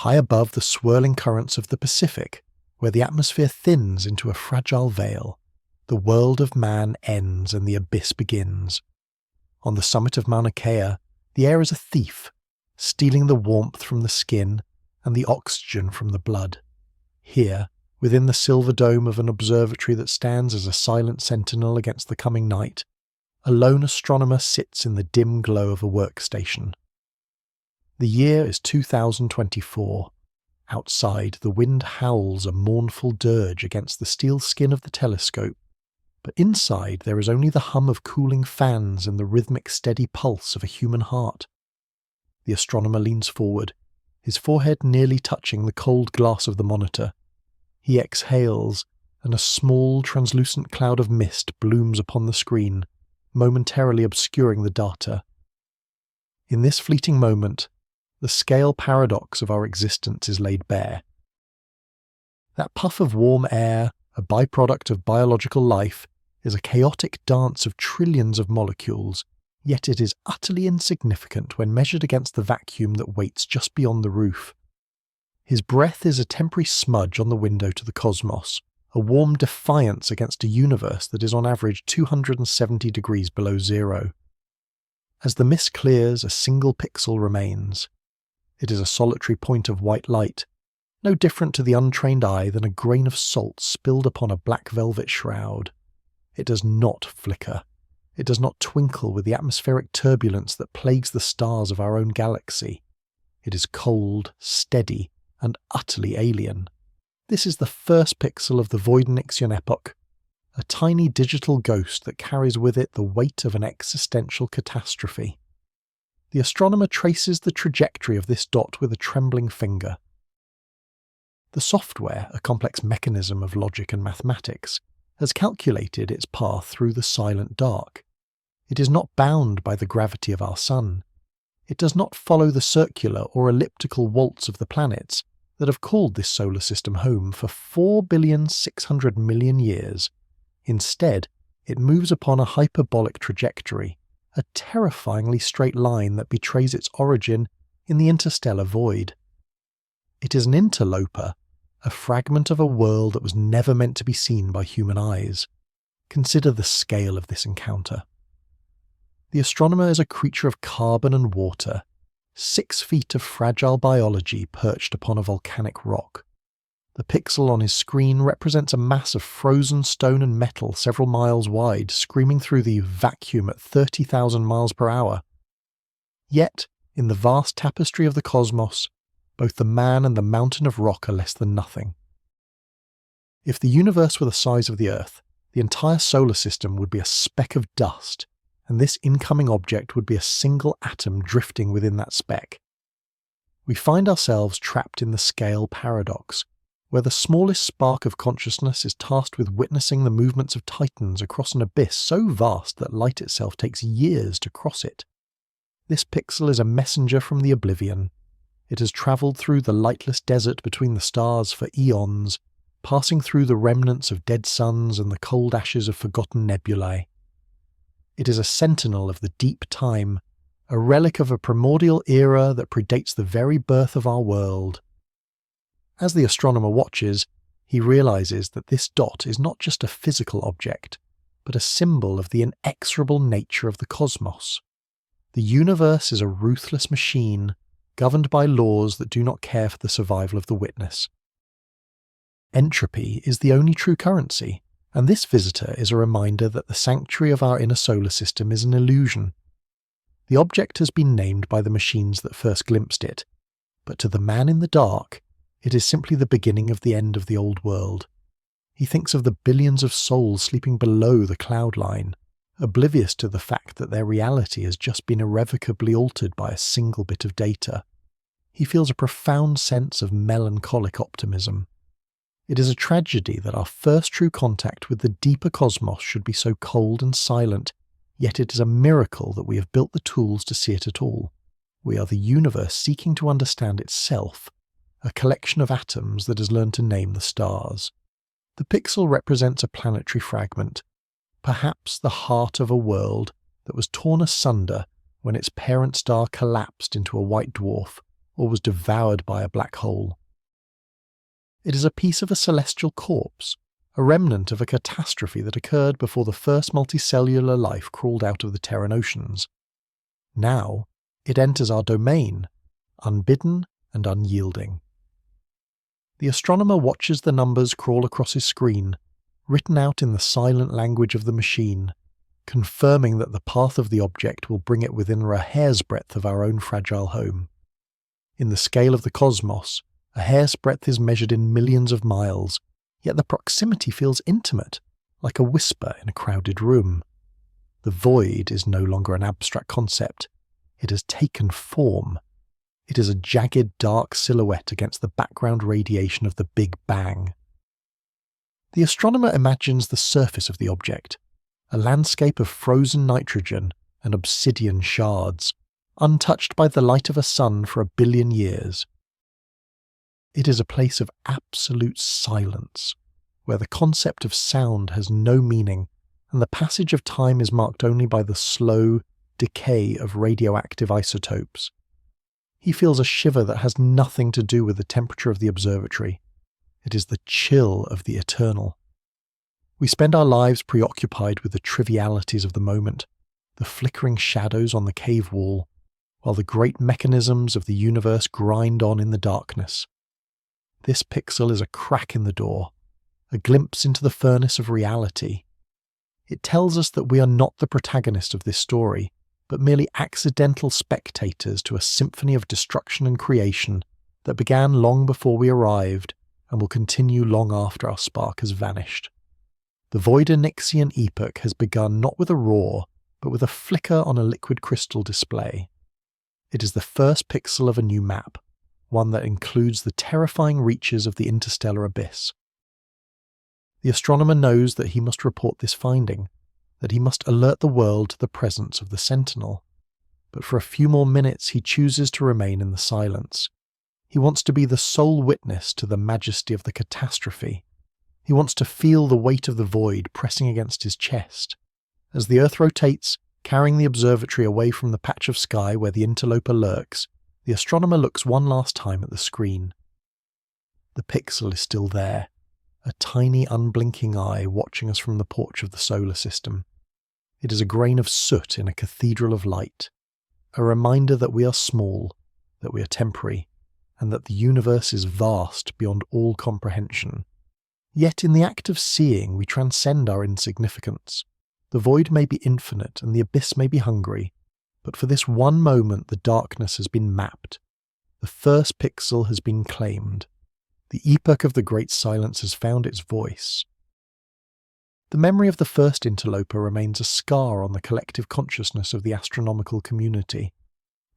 high above the swirling currents of the Pacific, where the atmosphere thins into a fragile veil, the world of man ends and the abyss begins. On the summit of Mauna Kea, the air is a thief, stealing the warmth from the skin and the oxygen from the blood. Here, within the silver dome of an observatory that stands as a silent sentinel against the coming night, a lone astronomer sits in the dim glow of a workstation. The year is 2024. Outside, the wind howls a mournful dirge against the steel skin of the telescope, but inside there is only the hum of cooling fans and the rhythmic steady pulse of a human heart. The astronomer leans forward, his forehead nearly touching the cold glass of the monitor. He exhales, and a small, translucent cloud of mist blooms upon the screen, momentarily obscuring the data. In this fleeting moment, the scale paradox of our existence is laid bare. That puff of warm air, a byproduct of biological life, is a chaotic dance of trillions of molecules, yet it is utterly insignificant when measured against the vacuum that waits just beyond the roof. His breath is a temporary smudge on the window to the cosmos, a warm defiance against a universe that is on average 270 degrees below zero. As the mist clears, a single pixel remains. It is a solitary point of white light, no different to the untrained eye than a grain of salt spilled upon a black velvet shroud. It does not flicker. It does not twinkle with the atmospheric turbulence that plagues the stars of our own galaxy. It is cold, steady, and utterly alien. This is the first pixel of the Voidenixian epoch, a tiny digital ghost that carries with it the weight of an existential catastrophe. The astronomer traces the trajectory of this dot with a trembling finger. The software, a complex mechanism of logic and mathematics, has calculated its path through the silent dark. It is not bound by the gravity of our sun. It does not follow the circular or elliptical waltz of the planets that have called this solar system home for 4,600,000,000 years. Instead, it moves upon a hyperbolic trajectory, a terrifyingly straight line that betrays its origin in the interstellar void. It is an interloper, a fragment of a world that was never meant to be seen by human eyes. Consider the scale of this encounter. The astronomer is a creature of carbon and water, 6 feet of fragile biology perched upon a volcanic rock. The pixel on his screen represents a mass of frozen stone and metal several miles wide, screaming through the vacuum at 30,000 miles per hour. Yet, in the vast tapestry of the cosmos, both the man and the mountain of rock are less than nothing. If the universe were the size of the Earth, the entire solar system would be a speck of dust, and this incoming object would be a single atom drifting within that speck. We find ourselves trapped in the scale paradox, where the smallest spark of consciousness is tasked with witnessing the movements of titans across an abyss so vast that light itself takes years to cross it. This pixel is a messenger from the oblivion. It has travelled through the lightless desert between the stars for eons, passing through the remnants of dead suns and the cold ashes of forgotten nebulae. It is a sentinel of the deep time, a relic of a primordial era that predates the very birth of our world. As the astronomer watches, he realizes that this dot is not just a physical object, but a symbol of the inexorable nature of the cosmos. The universe is a ruthless machine, governed by laws that do not care for the survival of the witness. Entropy is the only true currency, and this visitor is a reminder that the sanctuary of our inner solar system is an illusion. The object has been named by the machines that first glimpsed it, but to the man in the dark, it is simply the beginning of the end of the old world. He thinks of the billions of souls sleeping below the cloud line, oblivious to the fact that their reality has just been irrevocably altered by a single bit of data. He feels a profound sense of melancholic optimism. It is a tragedy that our first true contact with the deeper cosmos should be so cold and silent, yet it is a miracle that we have built the tools to see it at all. We are the universe seeking to understand itself, a collection of atoms that has learned to name the stars. The pixel represents a planetary fragment, perhaps the heart of a world that was torn asunder when its parent star collapsed into a white dwarf, or was devoured by a black hole. It is a piece of a celestial corpse, a remnant of a catastrophe that occurred before the first multicellular life crawled out of the Terran oceans. Now, it enters our domain, unbidden and unyielding. The astronomer watches the numbers crawl across his screen, written out in the silent language of the machine, confirming that the path of the object will bring it within a hair's breadth of our own fragile home. In the scale of the cosmos, a hair's breadth is measured in millions of miles, yet the proximity feels intimate, like a whisper in a crowded room. The void is no longer an abstract concept. It has taken form. It is a jagged, dark silhouette against the background radiation of the Big Bang. The astronomer imagines the surface of the object, a landscape of frozen nitrogen and obsidian shards, untouched by the light of a sun for 1 billion years. It is a place of absolute silence, where the concept of sound has no meaning, and the passage of time is marked only by the slow decay of radioactive isotopes. He feels a shiver that has nothing to do with the temperature of the observatory. It is the chill of the eternal. We spend our lives preoccupied with the trivialities of the moment, the flickering shadows on the cave wall, while the great mechanisms of the universe grind on in the darkness. This pixel is a crack in the door, a glimpse into the furnace of reality. It tells us that we are not the protagonist of this story, but merely accidental spectators to a symphony of destruction and creation that began long before we arrived and will continue long after our spark has vanished. The Voidonixian epoch has begun not with a roar, but with a flicker on a liquid crystal display. It is the first pixel of a new map, one that includes the terrifying reaches of the interstellar abyss. The astronomer knows that he must report this finding, that he must alert the world to the presence of the Sentinel. But for a few more minutes he chooses to remain in the silence. He wants to be the sole witness to the majesty of the catastrophe. He wants to feel the weight of the void pressing against his chest. As the Earth rotates, carrying the observatory away from the patch of sky where the interloper lurks, the astronomer looks one last time at the screen. The pixel is still there, a tiny unblinking eye watching us from the porch of the solar system. It is a grain of soot in a cathedral of light, a reminder that we are small, that we are temporary, and that the universe is vast beyond all comprehension. Yet in the act of seeing we transcend our insignificance. The void may be infinite and the abyss may be hungry, but for this one moment the darkness has been mapped. The first pixel has been claimed. The epoch of the great silence has found its voice. The memory of the first interloper remains a scar on the collective consciousness of the astronomical community,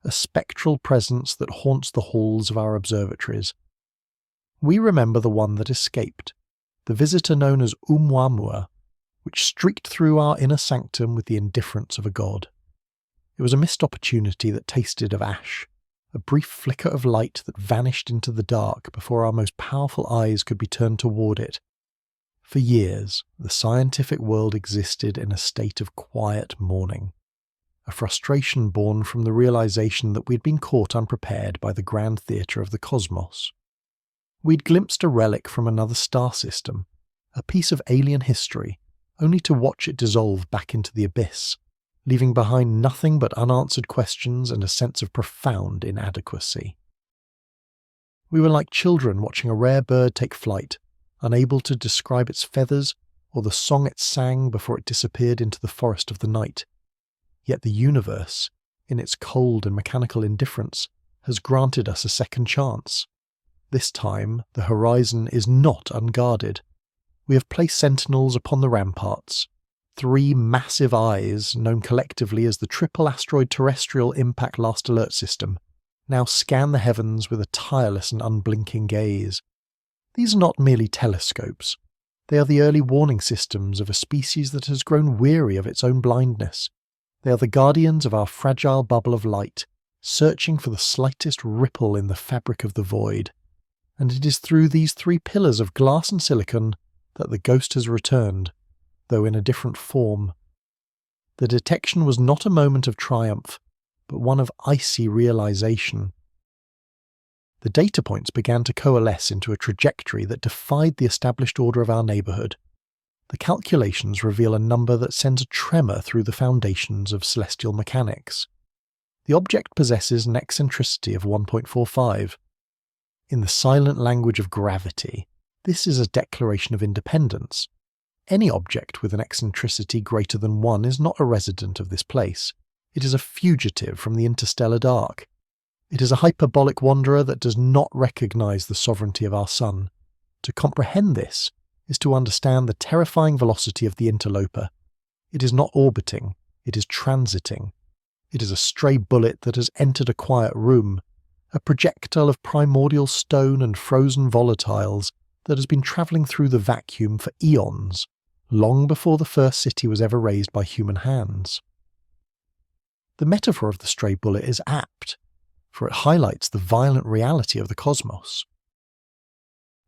a spectral presence that haunts the halls of our observatories. We remember the one that escaped, the visitor known as Oumuamua, which streaked through our inner sanctum with the indifference of a god. It was a missed opportunity that tasted of ash, a brief flicker of light that vanished into the dark before our most powerful eyes could be turned toward it. For years, the scientific world existed in a state of quiet mourning, a frustration born from the realization that we'd been caught unprepared by the grand theatre of the cosmos. We'd glimpsed a relic from another star system, a piece of alien history, only to watch it dissolve back into the abyss, leaving behind nothing but unanswered questions and a sense of profound inadequacy. We were like children watching a rare bird take flight, unable to describe its feathers or the song it sang before it disappeared into the forest of the night. Yet the universe, in its cold and mechanical indifference, has granted us a second chance. This time, the horizon is not unguarded. We have placed sentinels upon the ramparts. 3 massive eyes, known collectively as the Triple Asteroid Terrestrial Impact Last Alert System, now scan the heavens with a tireless and unblinking gaze. These are not merely telescopes. They are the early warning systems of a species that has grown weary of its own blindness. They are the guardians of our fragile bubble of light, searching for the slightest ripple in the fabric of the void. And it is through these 3 pillars of glass and silicon that the ghost has returned, though in a different form. The detection was not a moment of triumph, but one of icy realization. The data points began to coalesce into a trajectory that defied the established order of our neighbourhood. The calculations reveal a number that sends a tremor through the foundations of celestial mechanics. The object possesses an eccentricity of 1.45. In the silent language of gravity, this is a declaration of independence. Any object with an eccentricity greater than 1 is not a resident of this place. It is a fugitive from the interstellar dark. It is a hyperbolic wanderer that does not recognize the sovereignty of our sun. To comprehend this is to understand the terrifying velocity of the interloper. It is not orbiting, it is transiting. It is a stray bullet that has entered a quiet room, a projectile of primordial stone and frozen volatiles that has been travelling through the vacuum for eons, long before the first city was ever raised by human hands. The metaphor of the stray bullet is apt, for it highlights the violent reality of the cosmos.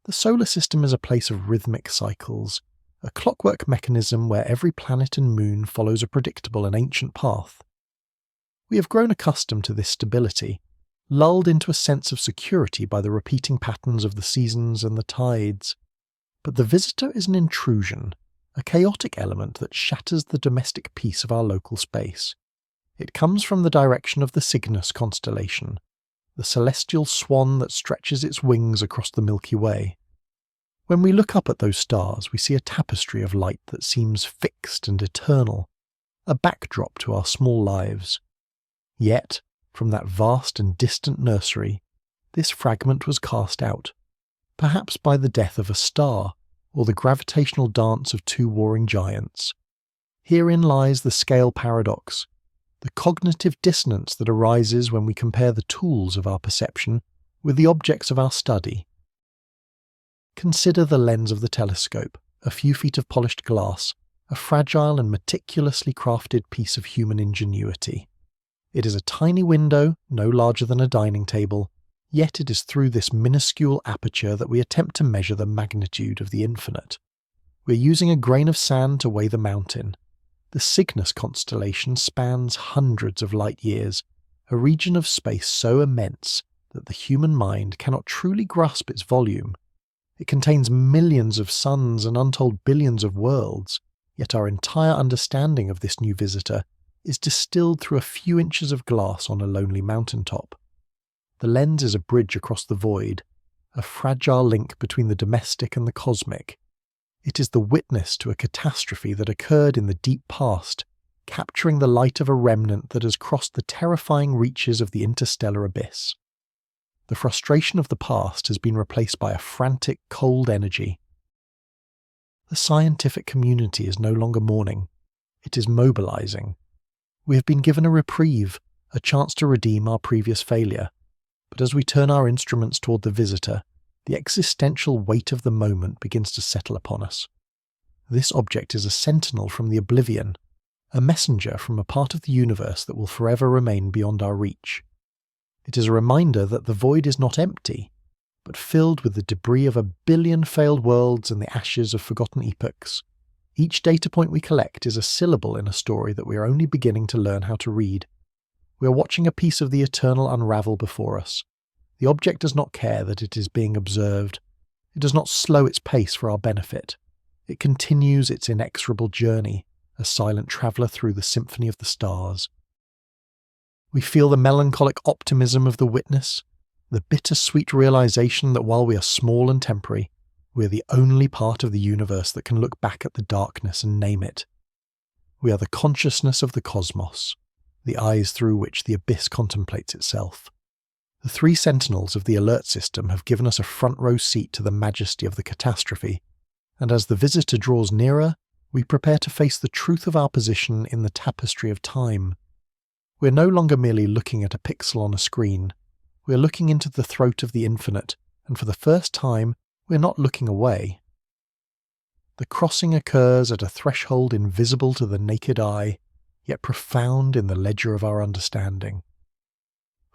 The solar system is a place of rhythmic cycles, a clockwork mechanism where every planet and moon follows a predictable and ancient path. We have grown accustomed to this stability, lulled into a sense of security by the repeating patterns of the seasons and the tides. But the visitor is an intrusion, a chaotic element that shatters the domestic peace of our local space. It comes from the direction of the Cygnus constellation, the celestial swan that stretches its wings across the Milky Way. When we look up at those stars, we see a tapestry of light that seems fixed and eternal, a backdrop to our small lives. Yet, from that vast and distant nursery, this fragment was cast out, perhaps by the death of a star or the gravitational dance of two warring giants. Herein lies the scale paradox, the cognitive dissonance that arises when we compare the tools of our perception with the objects of our study. Consider the lens of the telescope, a few feet of polished glass, a fragile and meticulously crafted piece of human ingenuity. It is a tiny window, no larger than a dining table, yet it is through this minuscule aperture that we attempt to measure the magnitude of the infinite. We are using a grain of sand to weigh the mountain. The Cygnus constellation spans hundreds of light years, a region of space so immense that the human mind cannot truly grasp its volume. It contains millions of suns and untold billions of worlds, yet our entire understanding of this new visitor is distilled through a few inches of glass on a lonely mountaintop. The lens is a bridge across the void, a fragile link between the domestic and the cosmic. It is the witness to a catastrophe that occurred in the deep past, capturing the light of a remnant that has crossed the terrifying reaches of the interstellar abyss. The frustration of the past has been replaced by a frantic, cold energy. The scientific community is no longer mourning. It is mobilizing. We have been given a reprieve, a chance to redeem our previous failure. But as we turn our instruments toward the visitor, the existential weight of the moment begins to settle upon us. This object is a sentinel from the oblivion, a messenger from a part of the universe that will forever remain beyond our reach. It is a reminder that the void is not empty, but filled with the debris of 1 billion failed worlds and the ashes of forgotten epochs. Each data point we collect is a syllable in a story that we are only beginning to learn how to read. We are watching a piece of the eternal unravel before us. The object does not care that it is being observed. It does not slow its pace for our benefit. It continues its inexorable journey, a silent traveller through the symphony of the stars. We feel the melancholic optimism of the witness, the bittersweet realization that while we are small and temporary, we are the only part of the universe that can look back at the darkness and name it. We are the consciousness of the cosmos, the eyes through which the abyss contemplates itself. The 3 sentinels of the alert system have given us a front row seat to the majesty of the catastrophe, and as the visitor draws nearer, we prepare to face the truth of our position in the tapestry of time. We are no longer merely looking at a pixel on a screen. We are looking into the throat of the infinite, and for the first time, we are not looking away. The crossing occurs at a threshold invisible to the naked eye, yet profound in the ledger of our understanding.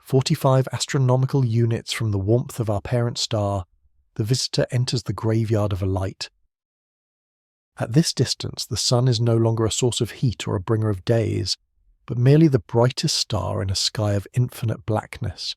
45 astronomical units from the warmth of our parent star, the visitor enters the graveyard of a light. At this distance, the sun is no longer a source of heat or a bringer of days, but merely the brightest star in a sky of infinite blackness.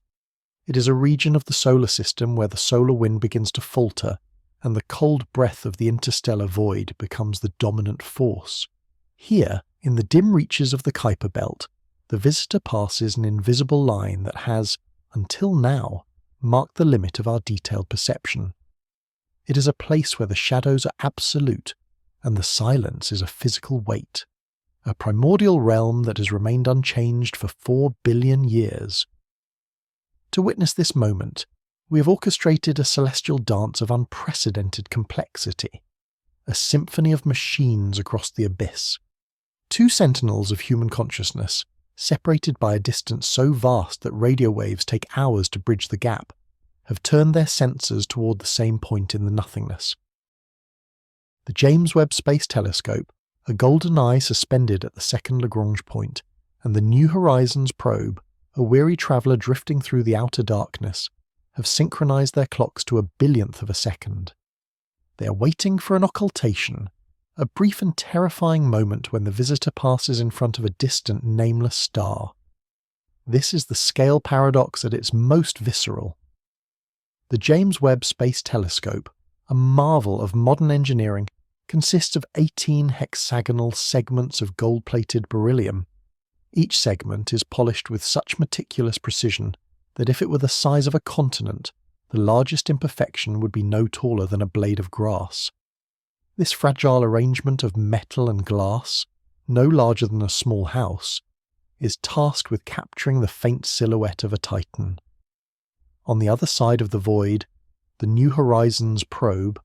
It is a region of the solar system where the solar wind begins to falter and the cold breath of the interstellar void becomes the dominant force. Here, in the dim reaches of the Kuiper belt, the visitor passes an invisible line that has, until now, marked the limit of our detailed perception. It is a place where the shadows are absolute and the silence is a physical weight, a primordial realm that has remained unchanged for 4 billion years. To witness this moment, we have orchestrated a celestial dance of unprecedented complexity, a symphony of machines across the abyss. 2 sentinels of human consciousness, separated by a distance so vast that radio waves take hours to bridge the gap, have turned their sensors toward the same point in the nothingness. The James Webb Space Telescope, a golden eye suspended at the second Lagrange point, and the New Horizons probe, a weary traveller drifting through the outer darkness, have synchronized their clocks to a billionth of a second. They are waiting for an occultation, a brief and terrifying moment when the visitor passes in front of a distant, nameless star. This is the scale paradox at its most visceral. The James Webb Space Telescope, a marvel of modern engineering, consists of 18 hexagonal segments of gold-plated beryllium. Each segment is polished with such meticulous precision that if it were the size of a continent, the largest imperfection would be no taller than a blade of grass. This fragile arrangement of metal and glass, no larger than a small house, is tasked with capturing the faint silhouette of a titan. On the other side of the void, the New Horizons probe,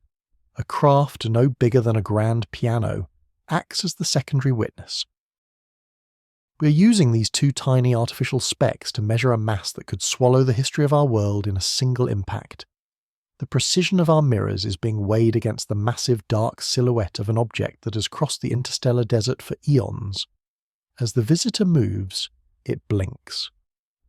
a craft no bigger than a grand piano, acts as the secondary witness. We are using these 2 tiny artificial specks to measure a mass that could swallow the history of our world in a single impact. The precision of our mirrors is being weighed against the massive dark silhouette of an object that has crossed the interstellar desert for eons. As the visitor moves, it blinks.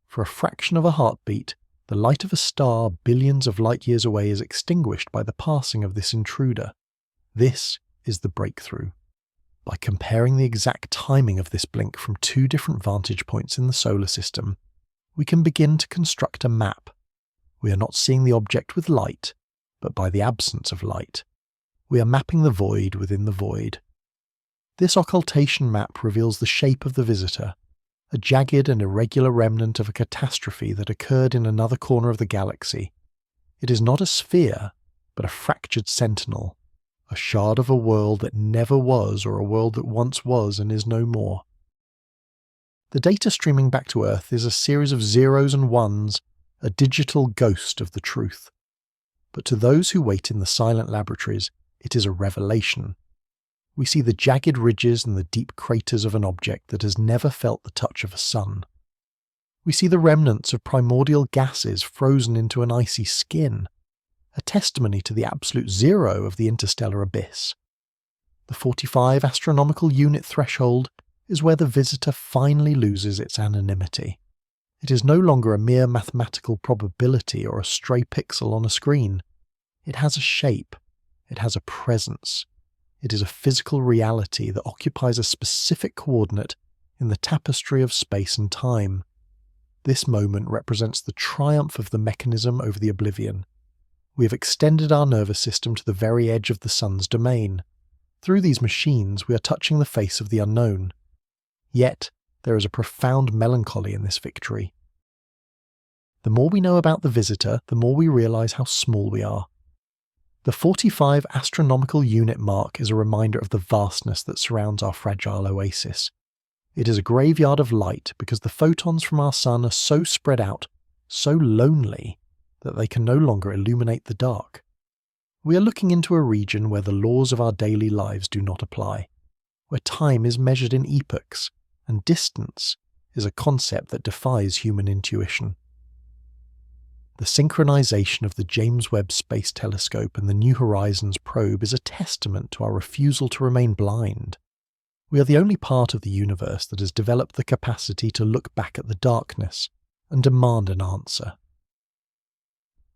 For a fraction of a heartbeat, the light of a star billions of light years away is extinguished by the passing of this intruder. This is the breakthrough. By comparing the exact timing of this blink from 2 different vantage points in the solar system, we can begin to construct a map. We are not seeing the object with light, but by the absence of light. We are mapping the void within the void. This occultation map reveals the shape of the visitor, a jagged and irregular remnant of a catastrophe that occurred in another corner of the galaxy. It is not a sphere, but a fractured sentinel, a shard of a world that never was or a world that once was and is no more. The data streaming back to Earth is a series of zeros and ones, a digital ghost of the truth. But to those who wait in the silent laboratories, it is a revelation. We see the jagged ridges and the deep craters of an object that has never felt the touch of a sun. We see the remnants of primordial gases frozen into an icy skin, a testimony to the absolute zero of the interstellar abyss. The 45 astronomical unit threshold is where the visitor finally loses its anonymity. It is no longer a mere mathematical probability or a stray pixel on a screen. It has a shape. It has a presence. It is a physical reality that occupies a specific coordinate in the tapestry of space and time. This moment represents the triumph of the mechanism over the oblivion. We have extended our nervous system to the very edge of the sun's domain. Through these machines, we are touching the face of the unknown. Yet, there is a profound melancholy in this victory. The more we know about the visitor, the more we realize how small we are. The 45 astronomical unit mark is a reminder of the vastness that surrounds our fragile oasis. It is a graveyard of light because the photons from our sun are so spread out, so lonely, that they can no longer illuminate the dark. We are looking into a region where the laws of our daily lives do not apply, where time is measured in epochs, and distance is a concept that defies human intuition. The synchronization of the James Webb Space Telescope and the New Horizons probe is a testament to our refusal to remain blind. We are the only part of the universe that has developed the capacity to look back at the darkness and demand an answer.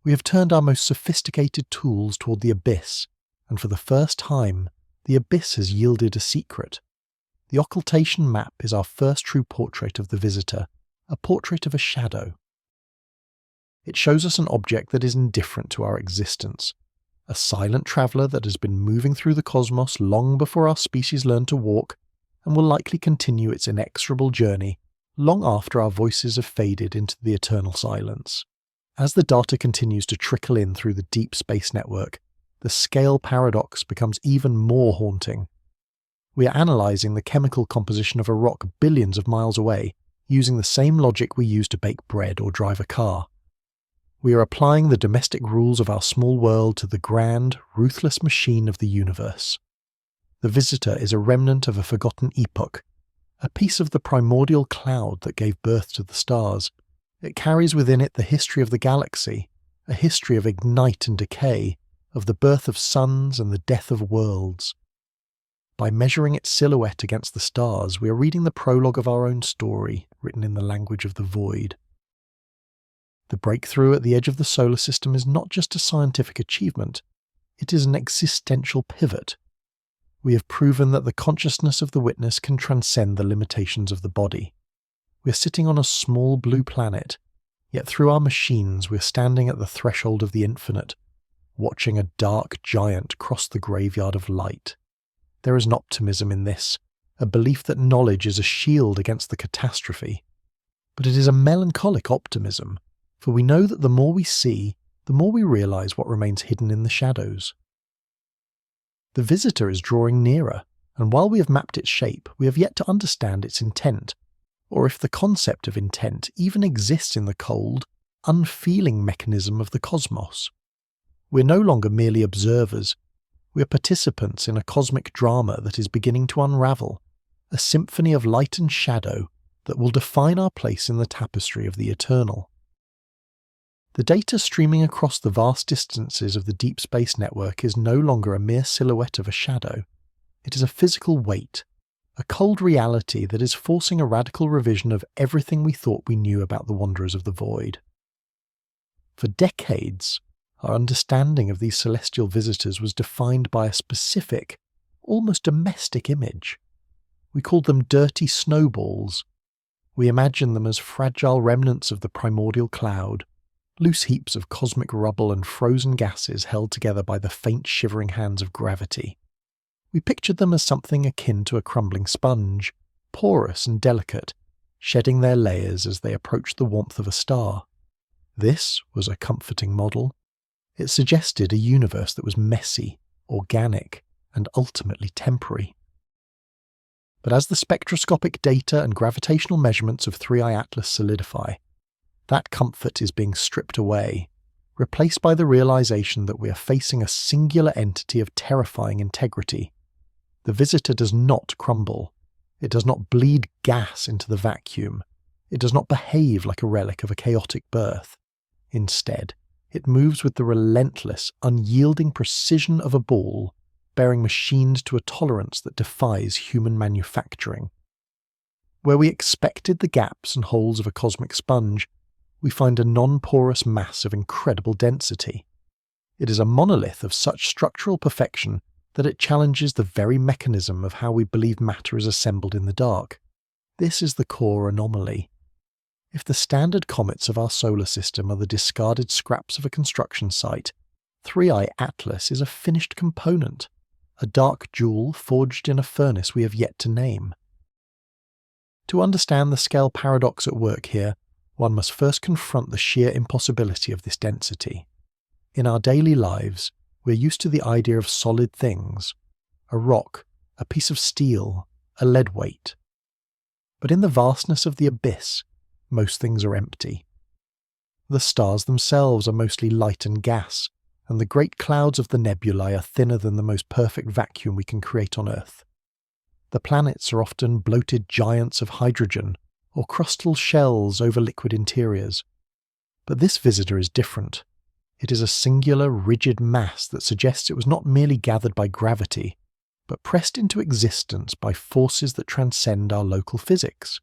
We have turned our most sophisticated tools toward the abyss, and for the first time, the abyss has yielded a secret. The occultation map is our first true portrait of the visitor, a portrait of a shadow. It shows us an object that is indifferent to our existence, a silent traveller that has been moving through the cosmos long before our species learned to walk, and will likely continue its inexorable journey long after our voices have faded into the eternal silence. As the data continues to trickle in through the deep space network, the scale paradox becomes even more haunting. We are analysing the chemical composition of a rock billions of miles away, using the same logic we use to bake bread or drive a car. We are applying the domestic rules of our small world to the grand, ruthless machine of the universe. The visitor is a remnant of a forgotten epoch, a piece of the primordial cloud that gave birth to the stars. It carries within it the history of the galaxy, a history of ignite and decay, of the birth of suns and the death of worlds. By measuring its silhouette against the stars, we are reading the prologue of our own story, written in the language of the void. The breakthrough at the edge of the solar system is not just a scientific achievement, it is an existential pivot. We have proven that the consciousness of the witness can transcend the limitations of the body. We are sitting on a small blue planet, yet through our machines we are standing at the threshold of the infinite, watching a dark giant cross the graveyard of light. There is an optimism in this, a belief that knowledge is a shield against the catastrophe. But it is a melancholic optimism, for we know that the more we see, the more we realise what remains hidden in the shadows. The visitor is drawing nearer, and while we have mapped its shape, we have yet to understand its intent, or if the concept of intent even exists in the cold, unfeeling mechanism of the cosmos. We are no longer merely observers. We are participants in a cosmic drama that is beginning to unravel, a symphony of light and shadow that will define our place in the tapestry of the eternal. The data streaming across the vast distances of the deep space network is no longer a mere silhouette of a shadow. It is a physical weight, a cold reality that is forcing a radical revision of everything we thought we knew about the wanderers of the void. For decades, our understanding of these celestial visitors was defined by a specific, almost domestic image. We called them dirty snowballs. We imagined them as fragile remnants of the primordial cloud, loose heaps of cosmic rubble and frozen gases held together by the faint shivering hands of gravity. We pictured them as something akin to a crumbling sponge, porous and delicate, shedding their layers as they approached the warmth of a star. This was a comforting model. It suggested a universe that was messy, organic, and ultimately temporary. But as the spectroscopic data and gravitational measurements of 3I Atlas solidify, that comfort is being stripped away, replaced by the realization that we are facing a singular entity of terrifying integrity. The visitor does not crumble. It does not bleed gas into the vacuum. It does not behave like a relic of a chaotic birth. Instead, it moves with the relentless, unyielding precision of a ball, bearing machined to a tolerance that defies human manufacturing. Where we expected the gaps and holes of a cosmic sponge, we find a non-porous mass of incredible density. It is a monolith of such structural perfection that it challenges the very mechanism of how we believe matter is assembled in the dark. This is the core anomaly. If the standard comets of our solar system are the discarded scraps of a construction site, 3I Atlas is a finished component, a dark jewel forged in a furnace we have yet to name. To understand the scale paradox at work here, one must first confront the sheer impossibility of this density. In our daily lives, we're used to the idea of solid things, a rock, a piece of steel, a lead weight. But in the vastness of the abyss, most things are empty. The stars themselves are mostly light and gas, and the great clouds of the nebulae are thinner than the most perfect vacuum we can create on Earth. The planets are often bloated giants of hydrogen, or crustal shells over liquid interiors. But this visitor is different. It is a singular, rigid mass that suggests it was not merely gathered by gravity, but pressed into existence by forces that transcend our local physics.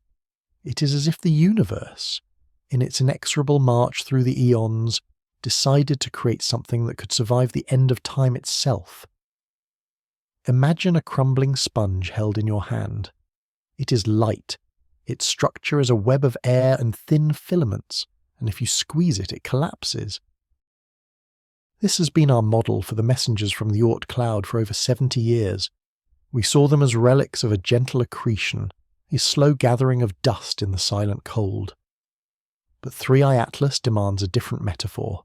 It is as if the universe, in its inexorable march through the eons, decided to create something that could survive the end of time itself. Imagine a crumbling sponge held in your hand. It is light. Its structure is a web of air and thin filaments, and if you squeeze it, it collapses. This has been our model for the messengers from the Oort cloud for over 70 years. We saw them as relics of a gentle accretion, a slow gathering of dust in the silent cold. But 3i Atlas demands a different metaphor.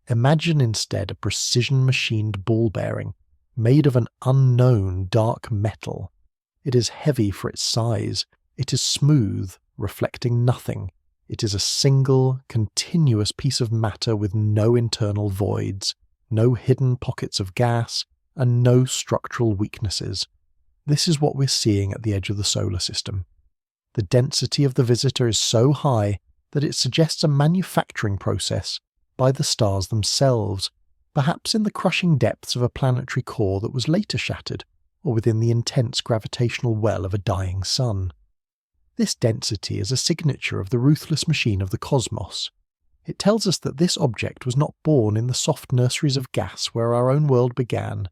Imagine instead a precision-machined ball bearing, made of an unknown dark metal. It is heavy for its size. It is smooth, reflecting nothing. It is a single, continuous piece of matter with no internal voids, no hidden pockets of gas, and no structural weaknesses. This is what we're seeing at the edge of the solar system. The density of the visitor is so high that it suggests a manufacturing process by the stars themselves, perhaps in the crushing depths of a planetary core that was later shattered, or within the intense gravitational well of a dying sun. This density is a signature of the ruthless machine of the cosmos. It tells us that this object was not born in the soft nurseries of gas where our own world began.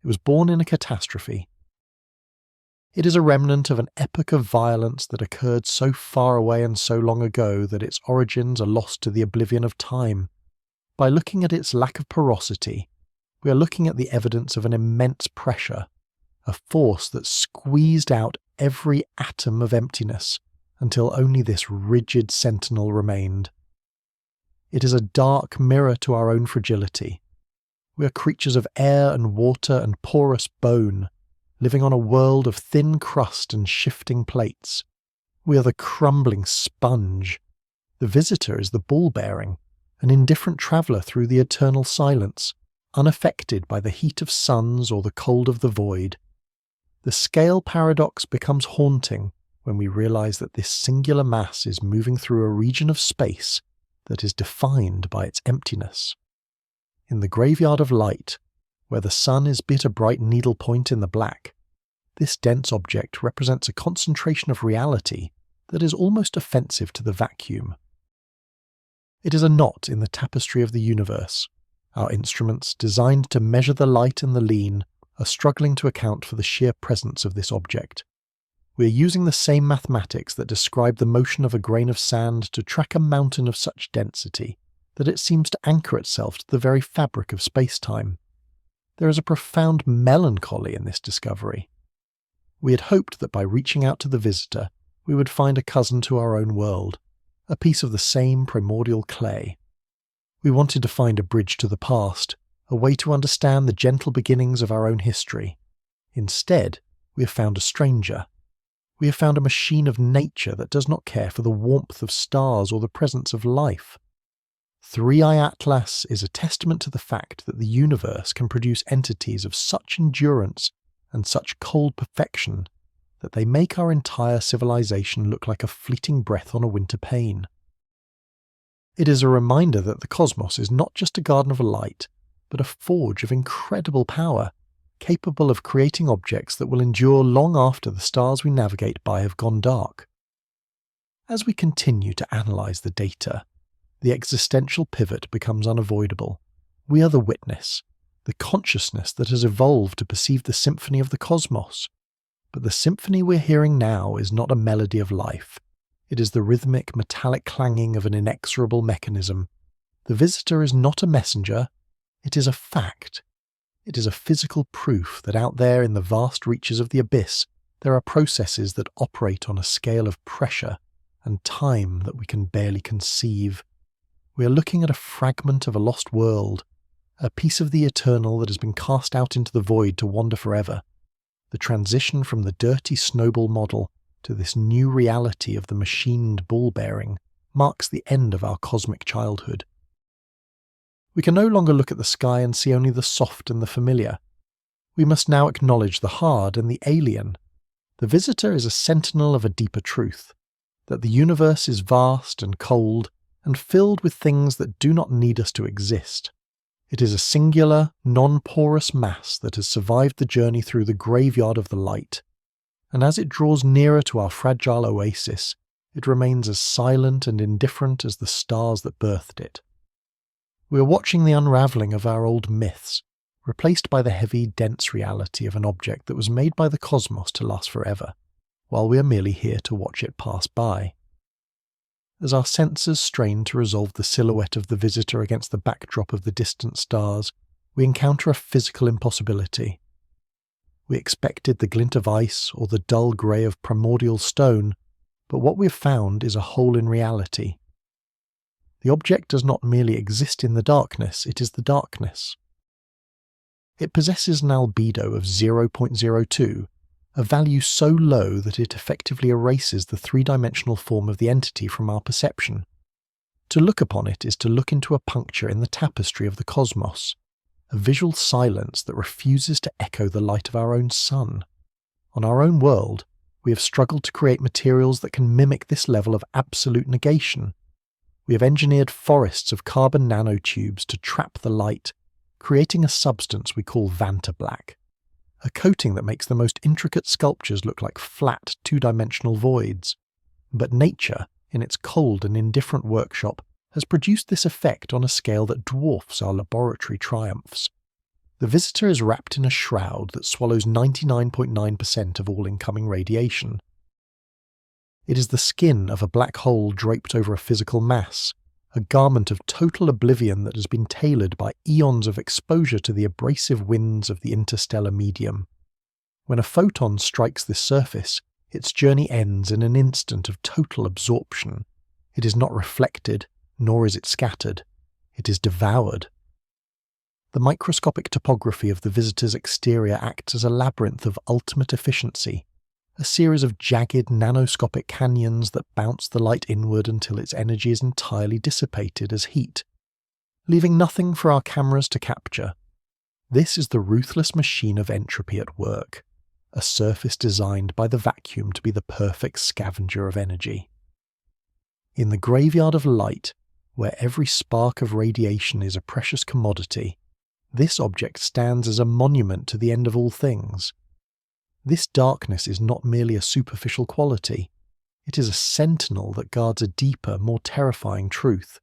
It was born in a catastrophe. It is a remnant of an epoch of violence that occurred so far away and so long ago that its origins are lost to the oblivion of time. By looking at its lack of porosity, we are looking at the evidence of an immense pressure, a force that squeezed out every atom of emptiness until only this rigid sentinel remained. It is a dark mirror to our own fragility. We are creatures of air and water and porous bone, living on a world of thin crust and shifting plates. We are the crumbling sponge. The visitor is the ball bearing, an indifferent traveller through the eternal silence, unaffected by the heat of suns or the cold of the void. The scale paradox becomes haunting when we realise that this singular mass is moving through a region of space that is defined by its emptiness. In the graveyard of light, where the sun is but a bright needlepoint in the black, this dense object represents a concentration of reality that is almost offensive to the vacuum. It is a knot in the tapestry of the universe. Our instruments, designed to measure the light and the lean, are struggling to account for the sheer presence of this object. We are using the same mathematics that describe the motion of a grain of sand to track a mountain of such density that it seems to anchor itself to the very fabric of space-time. There is a profound melancholy in this discovery. We had hoped that by reaching out to the visitor, we would find a cousin to our own world, a piece of the same primordial clay. We wanted to find a bridge to the past, a way to understand the gentle beginnings of our own history. Instead, we have found a stranger. We have found a machine of nature that does not care for the warmth of stars or the presence of life. 3i Atlas is a testament to the fact that the universe can produce entities of such endurance and such cold perfection that they make our entire civilization look like a fleeting breath on a winter pane. It is a reminder that the cosmos is not just a garden of light, but a forge of incredible power, capable of creating objects that will endure long after the stars we navigate by have gone dark. As we continue to analyse the data, the existential pivot becomes unavoidable. We are the witness, the consciousness that has evolved to perceive the symphony of the cosmos. But the symphony we're hearing now is not a melody of life. It is the rhythmic, metallic clanging of an inexorable mechanism. The visitor is not a messenger, it is a fact. It is a physical proof that out there in the vast reaches of the abyss, there are processes that operate on a scale of pressure and time that we can barely conceive. We are looking at a fragment of a lost world, a piece of the eternal that has been cast out into the void to wander forever. The transition from the dirty snowball model to this new reality of the machined ball bearing marks the end of our cosmic childhood. We can no longer look at the sky and see only the soft and the familiar. We must now acknowledge the hard and the alien. The visitor is a sentinel of a deeper truth, that the universe is vast and cold and filled with things that do not need us to exist. It is a singular, non-porous mass that has survived the journey through the graveyard of the light, and as it draws nearer to our fragile oasis, it remains as silent and indifferent as the stars that birthed it. We are watching the unravelling of our old myths, replaced by the heavy, dense reality of an object that was made by the cosmos to last forever, while we are merely here to watch it pass by. As our sensors strain to resolve the silhouette of the visitor against the backdrop of the distant stars, we encounter a physical impossibility. We expected the glint of ice or the dull grey of primordial stone, but what we've found is a hole in reality. The object does not merely exist in the darkness, it is the darkness. It possesses an albedo of 0.02, a value so low that it effectively erases the three-dimensional form of the entity from our perception. To look upon it is to look into a puncture in the tapestry of the cosmos, a visual silence that refuses to echo the light of our own sun. On our own world, we have struggled to create materials that can mimic this level of absolute negation. We have engineered forests of carbon nanotubes to trap the light, creating a substance we call vantablack, a coating that makes the most intricate sculptures look like flat, two-dimensional voids. But nature, in its cold and indifferent workshop, has produced this effect on a scale that dwarfs our laboratory triumphs. The visitor is wrapped in a shroud that swallows 99.9% of all incoming radiation. It is the skin of a black hole draped over a physical mass, a garment of total oblivion that has been tailored by eons of exposure to the abrasive winds of the interstellar medium. When a photon strikes this surface, its journey ends in an instant of total absorption. It is not reflected, nor is it scattered. It is devoured. The microscopic topography of the visitor's exterior acts as a labyrinth of ultimate efficiency, a series of jagged nanoscopic canyons that bounce the light inward until its energy is entirely dissipated as heat, leaving nothing for our cameras to capture. This is the ruthless machine of entropy at work, a surface designed by the vacuum to be the perfect scavenger of energy. In the graveyard of light, where every spark of radiation is a precious commodity, this object stands as a monument to the end of all things. This darkness is not merely a superficial quality, it is a sentinel that guards a deeper, more terrifying truth.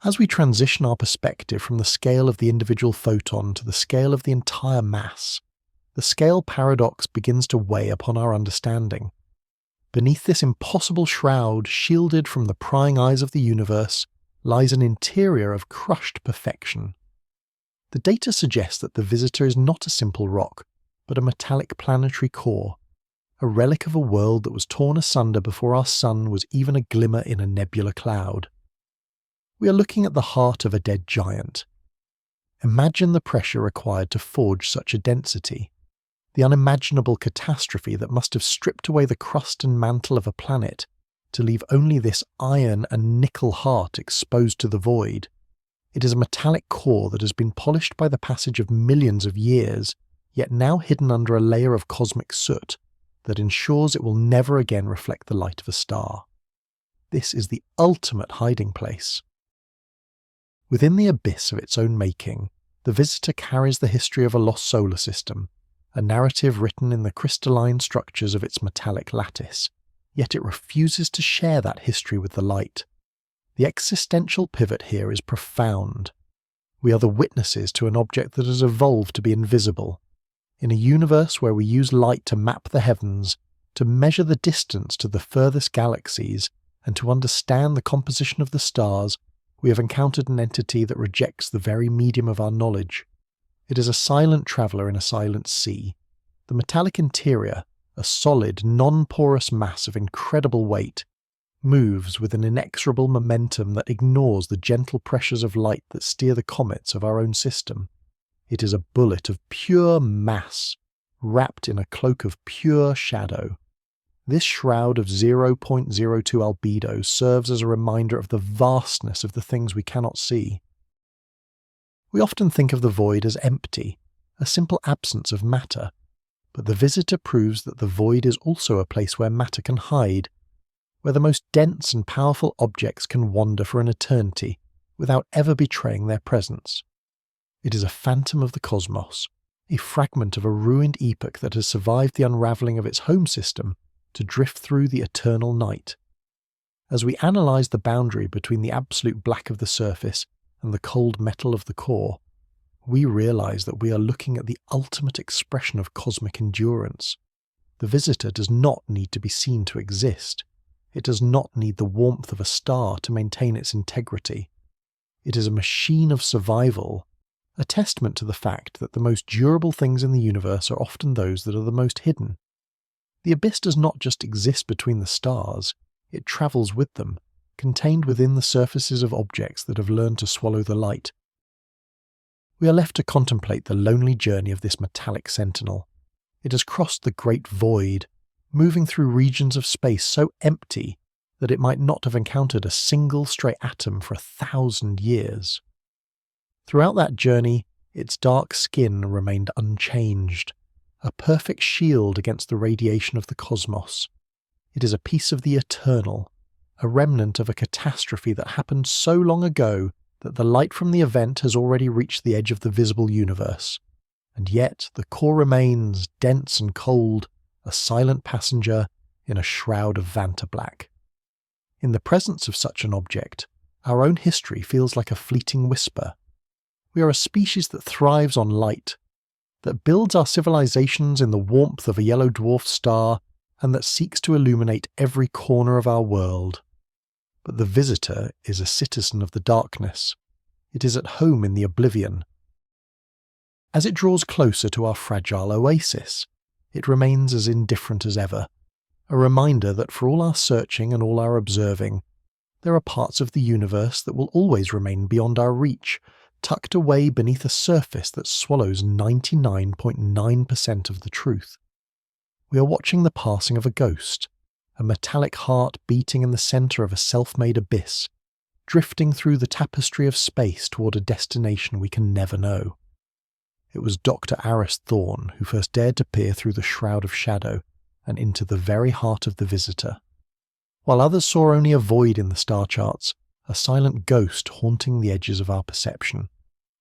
As we transition our perspective from the scale of the individual photon to the scale of the entire mass, the scale paradox begins to weigh upon our understanding. Beneath this impossible shroud, shielded from the prying eyes of the universe, lies an interior of crushed perfection. The data suggests that the visitor is not a simple rock, but a metallic planetary core, a relic of a world that was torn asunder before our sun was even a glimmer in a nebular cloud. We are looking at the heart of a dead giant. Imagine the pressure required to forge such a density, the unimaginable catastrophe that must have stripped away the crust and mantle of a planet to leave only this iron and nickel heart exposed to the void. It is a metallic core that has been polished by the passage of millions of years, yet now hidden under a layer of cosmic soot that ensures it will never again reflect the light of a star. This is the ultimate hiding place. Within the abyss of its own making, the visitor carries the history of a lost solar system, a narrative written in the crystalline structures of its metallic lattice, yet it refuses to share that history with the light. The existential pivot here is profound. We are the witnesses to an object that has evolved to be invisible. In a universe where we use light to map the heavens, to measure the distance to the furthest galaxies, and to understand the composition of the stars, we have encountered an entity that rejects the very medium of our knowledge. It is a silent traveller in a silent sea. The metallic interior, a solid, non-porous mass of incredible weight, moves with an inexorable momentum that ignores the gentle pressures of light that steer the comets of our own system. It is a bullet of pure mass, wrapped in a cloak of pure shadow. This shroud of 0.02 albedo serves as a reminder of the vastness of the things we cannot see. We often think of the void as empty, a simple absence of matter, but the visitor proves that the void is also a place where matter can hide, where the most dense and powerful objects can wander for an eternity without ever betraying their presence. It is a phantom of the cosmos, a fragment of a ruined epoch that has survived the unravelling of its home system to drift through the eternal night. As we analyse the boundary between the absolute black of the surface and the cold metal of the core, we realise that we are looking at the ultimate expression of cosmic endurance. The visitor does not need to be seen to exist. It does not need the warmth of a star to maintain its integrity. It is a machine of survival, a testament to the fact that the most durable things in the universe are often those that are the most hidden. The abyss does not just exist between the stars, it travels with them, contained within the surfaces of objects that have learned to swallow the light. We are left to contemplate the lonely journey of this metallic sentinel. It has crossed the great void, moving through regions of space so empty that it might not have encountered a single stray atom for 1,000 years. Throughout that journey, its dark skin remained unchanged, a perfect shield against the radiation of the cosmos. It is a piece of the eternal, a remnant of a catastrophe that happened so long ago that the light from the event has already reached the edge of the visible universe. And yet the core remains, dense and cold, a silent passenger in a shroud of Vanta black. In the presence of such an object, our own history feels like a fleeting whisper. We are a species that thrives on light, that builds our civilizations in the warmth of a yellow dwarf star, and that seeks to illuminate every corner of our world. But the visitor is a citizen of the darkness. It is at home in the oblivion. As it draws closer to our fragile oasis, it remains as indifferent as ever, a reminder that for all our searching and all our observing, there are parts of the universe that will always remain beyond our reach, tucked away beneath a surface that swallows 99.9% of the truth. We are watching the passing of a ghost, a metallic heart beating in the centre of a self-made abyss, drifting through the tapestry of space toward a destination we can never know. It was Dr. Aris Thorne who first dared to peer through the shroud of shadow and into the very heart of the visitor. While others saw only a void in the star charts, a silent ghost haunting the edges of our perception,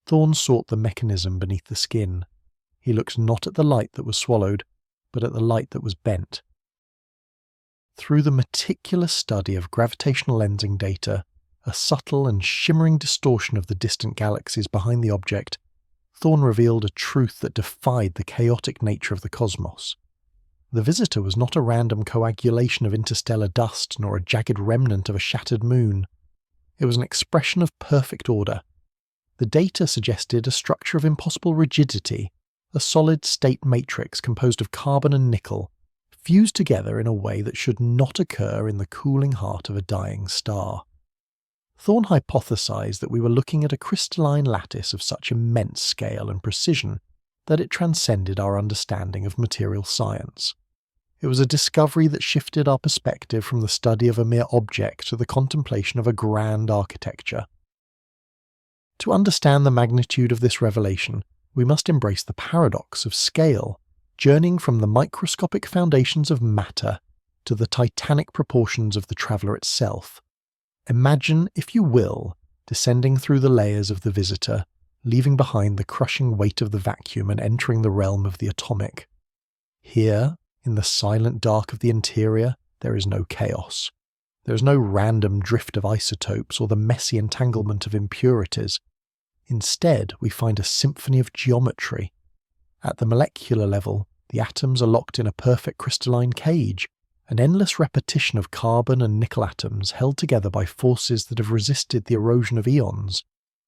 Thorne sought the mechanism beneath the skin. He looked not at the light that was swallowed, but at the light that was bent. Through the meticulous study of gravitational lensing data, a subtle and shimmering distortion of the distant galaxies behind the object, Thorne revealed a truth that defied the chaotic nature of the cosmos. The visitor was not a random coagulation of interstellar dust nor a jagged remnant of a shattered moon. It was an expression of perfect order. The data suggested a structure of impossible rigidity, a solid state matrix composed of carbon and nickel, fused together in a way that should not occur in the cooling heart of a dying star. Thorne hypothesized that we were looking at a crystalline lattice of such immense scale and precision that it transcended our understanding of material science. It was a discovery that shifted our perspective from the study of a mere object to the contemplation of a grand architecture. To understand the magnitude of this revelation, we must embrace the paradox of scale, journeying from the microscopic foundations of matter to the titanic proportions of the traveller itself. Imagine, if you will, descending through the layers of the visitor, leaving behind the crushing weight of the vacuum and entering the realm of the atomic. Here, in the silent dark of the interior, there is no chaos. There is no random drift of isotopes or the messy entanglement of impurities. Instead, we find a symphony of geometry. At the molecular level, the atoms are locked in a perfect crystalline cage, an endless repetition of carbon and nickel atoms held together by forces that have resisted the erosion of eons.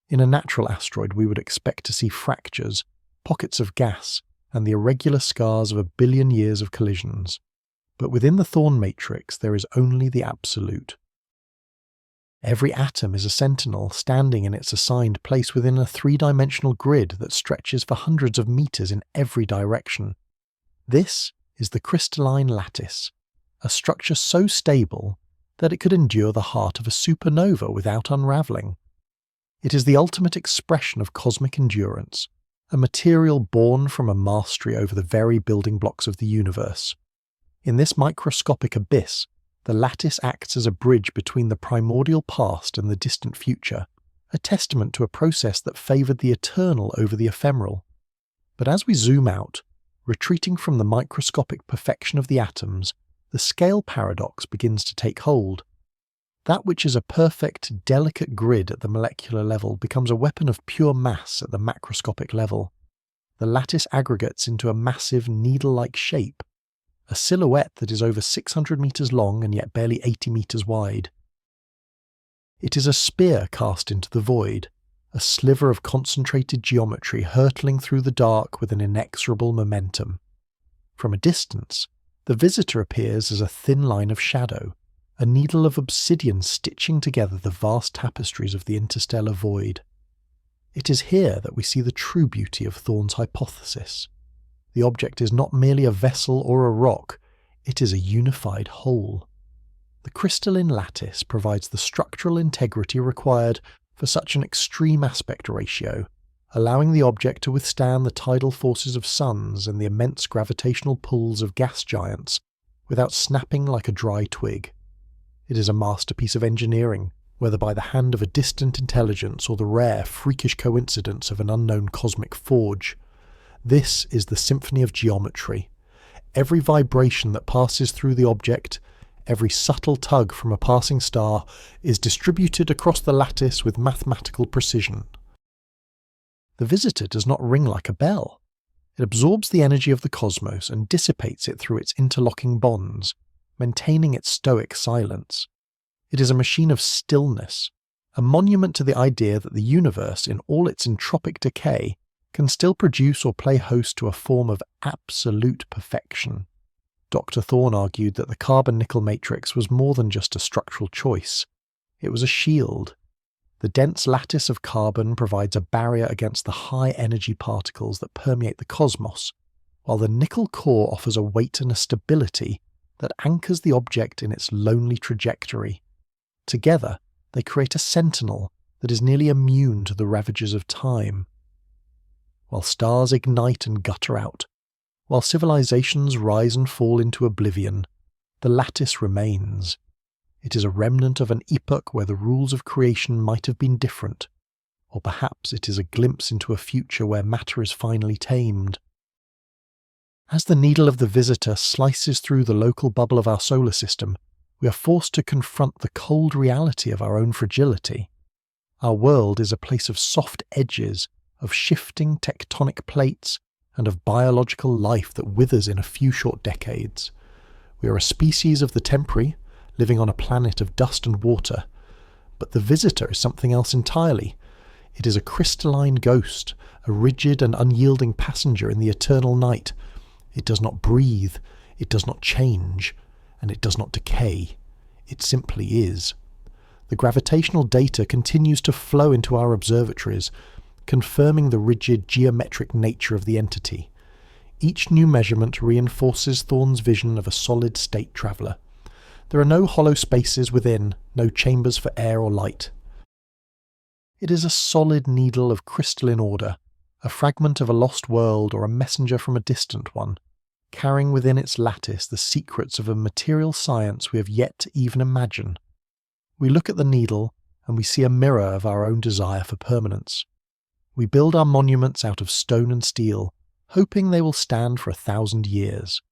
In a natural asteroid, we would expect to see fractures, pockets of gas, and the irregular scars of 1 billion years of collisions. But within the Thorne matrix, there is only the absolute. Every atom is a sentinel standing in its assigned place within a 3-dimensional grid that stretches for hundreds of meters in every direction. This is the crystalline lattice, a structure so stable that it could endure the heart of a supernova without unravelling. It is the ultimate expression of cosmic endurance, a material born from a mastery over the very building blocks of the universe. In this microscopic abyss, the lattice acts as a bridge between the primordial past and the distant future, a testament to a process that favoured the eternal over the ephemeral. But as we zoom out, retreating from the microscopic perfection of the atoms, the scale paradox begins to take hold. That which is a perfect, delicate grid at the molecular level becomes a weapon of pure mass at the macroscopic level. The lattice aggregates into a massive needle-like shape. a silhouette that is over 600 meters long and yet barely 80 meters wide. It is a spear cast into the void, a sliver of concentrated geometry hurtling through the dark with an inexorable momentum. From a distance, the visitor appears as a thin line of shadow, a needle of obsidian stitching together the vast tapestries of the interstellar void. It is here that we see the true beauty of Thorne's hypothesis. The object is not merely a vessel or a rock, it is a unified whole. The crystalline lattice provides the structural integrity required for such an extreme aspect ratio, allowing the object to withstand the tidal forces of suns and the immense gravitational pulls of gas giants without snapping like a dry twig. It is a masterpiece of engineering, whether by the hand of a distant intelligence or the rare, freakish coincidence of an unknown cosmic forge. This is the symphony of geometry. Every vibration that passes through the object, every subtle tug from a passing star, is distributed across the lattice with mathematical precision. The visitor does not ring like a bell. It absorbs the energy of the cosmos and dissipates it through its interlocking bonds, maintaining its stoic silence. It is a machine of stillness, a monument to the idea that the universe, in all its entropic decay, can still produce or play host to a form of absolute perfection. Dr. Thorne argued that the carbon-nickel matrix was more than just a structural choice. It was a shield. The dense lattice of carbon provides a barrier against the high-energy particles that permeate the cosmos, while the nickel core offers a weight and a stability that anchors the object in its lonely trajectory. Together, they create a sentinel that is nearly immune to the ravages of time. While stars ignite and gutter out, while civilizations rise and fall into oblivion, the lattice remains. It is a remnant of an epoch where the rules of creation might have been different, or perhaps it is a glimpse into a future where matter is finally tamed. As the needle of the visitor slices through the local bubble of our solar system, we are forced to confront the cold reality of our own fragility. Our world is a place of soft edges, of shifting tectonic plates, and of biological life that withers in a few short decades. We are a species of the temporary, living on a planet of dust and water. But the visitor is something else entirely. It is a crystalline ghost, a rigid and unyielding passenger in the eternal night. It does not breathe, it does not change, and it does not decay. It simply is. The gravitational data continues to flow into our observatories, confirming the rigid geometric nature of the entity. Each new measurement reinforces Thorne's vision of a solid-state traveller. There are no hollow spaces within, no chambers for air or light. It is a solid needle of crystalline order, a fragment of a lost world or a messenger from a distant one, carrying within its lattice the secrets of a material science we have yet to even imagine. We look at the needle and we see a mirror of our own desire for permanence. We build our monuments out of stone and steel, hoping they will stand for 1,000 years.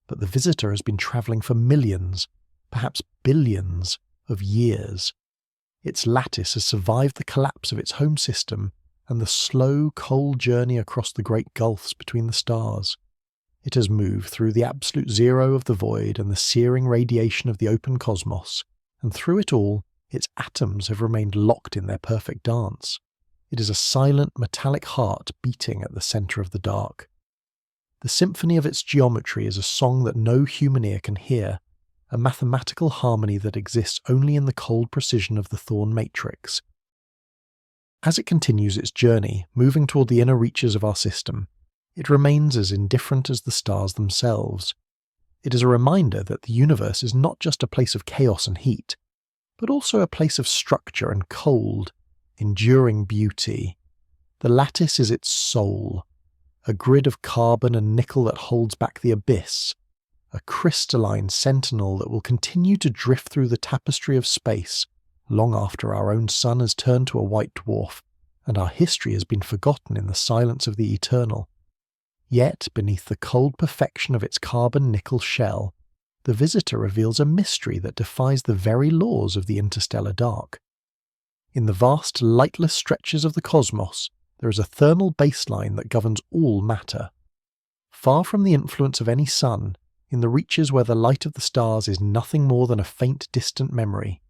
But the visitor has been travelling for millions, perhaps billions, of years. Its lattice has survived the collapse of its home system and the slow, cold journey across the great gulfs between the stars. It has moved through the absolute zero of the void and the searing radiation of the open cosmos, and through it all, its atoms have remained locked in their perfect dance. It is a silent, metallic heart beating at the centre of the dark. The symphony of its geometry is a song that no human ear can hear, a mathematical harmony that exists only in the cold precision of the Thorne matrix. As it continues its journey, moving toward the inner reaches of our system, it remains as indifferent as the stars themselves. It is a reminder that the universe is not just a place of chaos and heat, but also a place of structure and cold, enduring beauty. The lattice is its soul, a grid of carbon and nickel that holds back the abyss, a crystalline sentinel that will continue to drift through the tapestry of space long after our own sun has turned to a white dwarf and our history has been forgotten in the silence of the eternal. Yet, beneath the cold perfection of its carbon-nickel shell, the visitor reveals a mystery that defies the very laws of the interstellar dark. In the vast, lightless stretches of the cosmos, there is a thermal baseline that governs all matter. Far from the influence of any sun, in the reaches where the light of the stars is nothing more than a faint distant memory,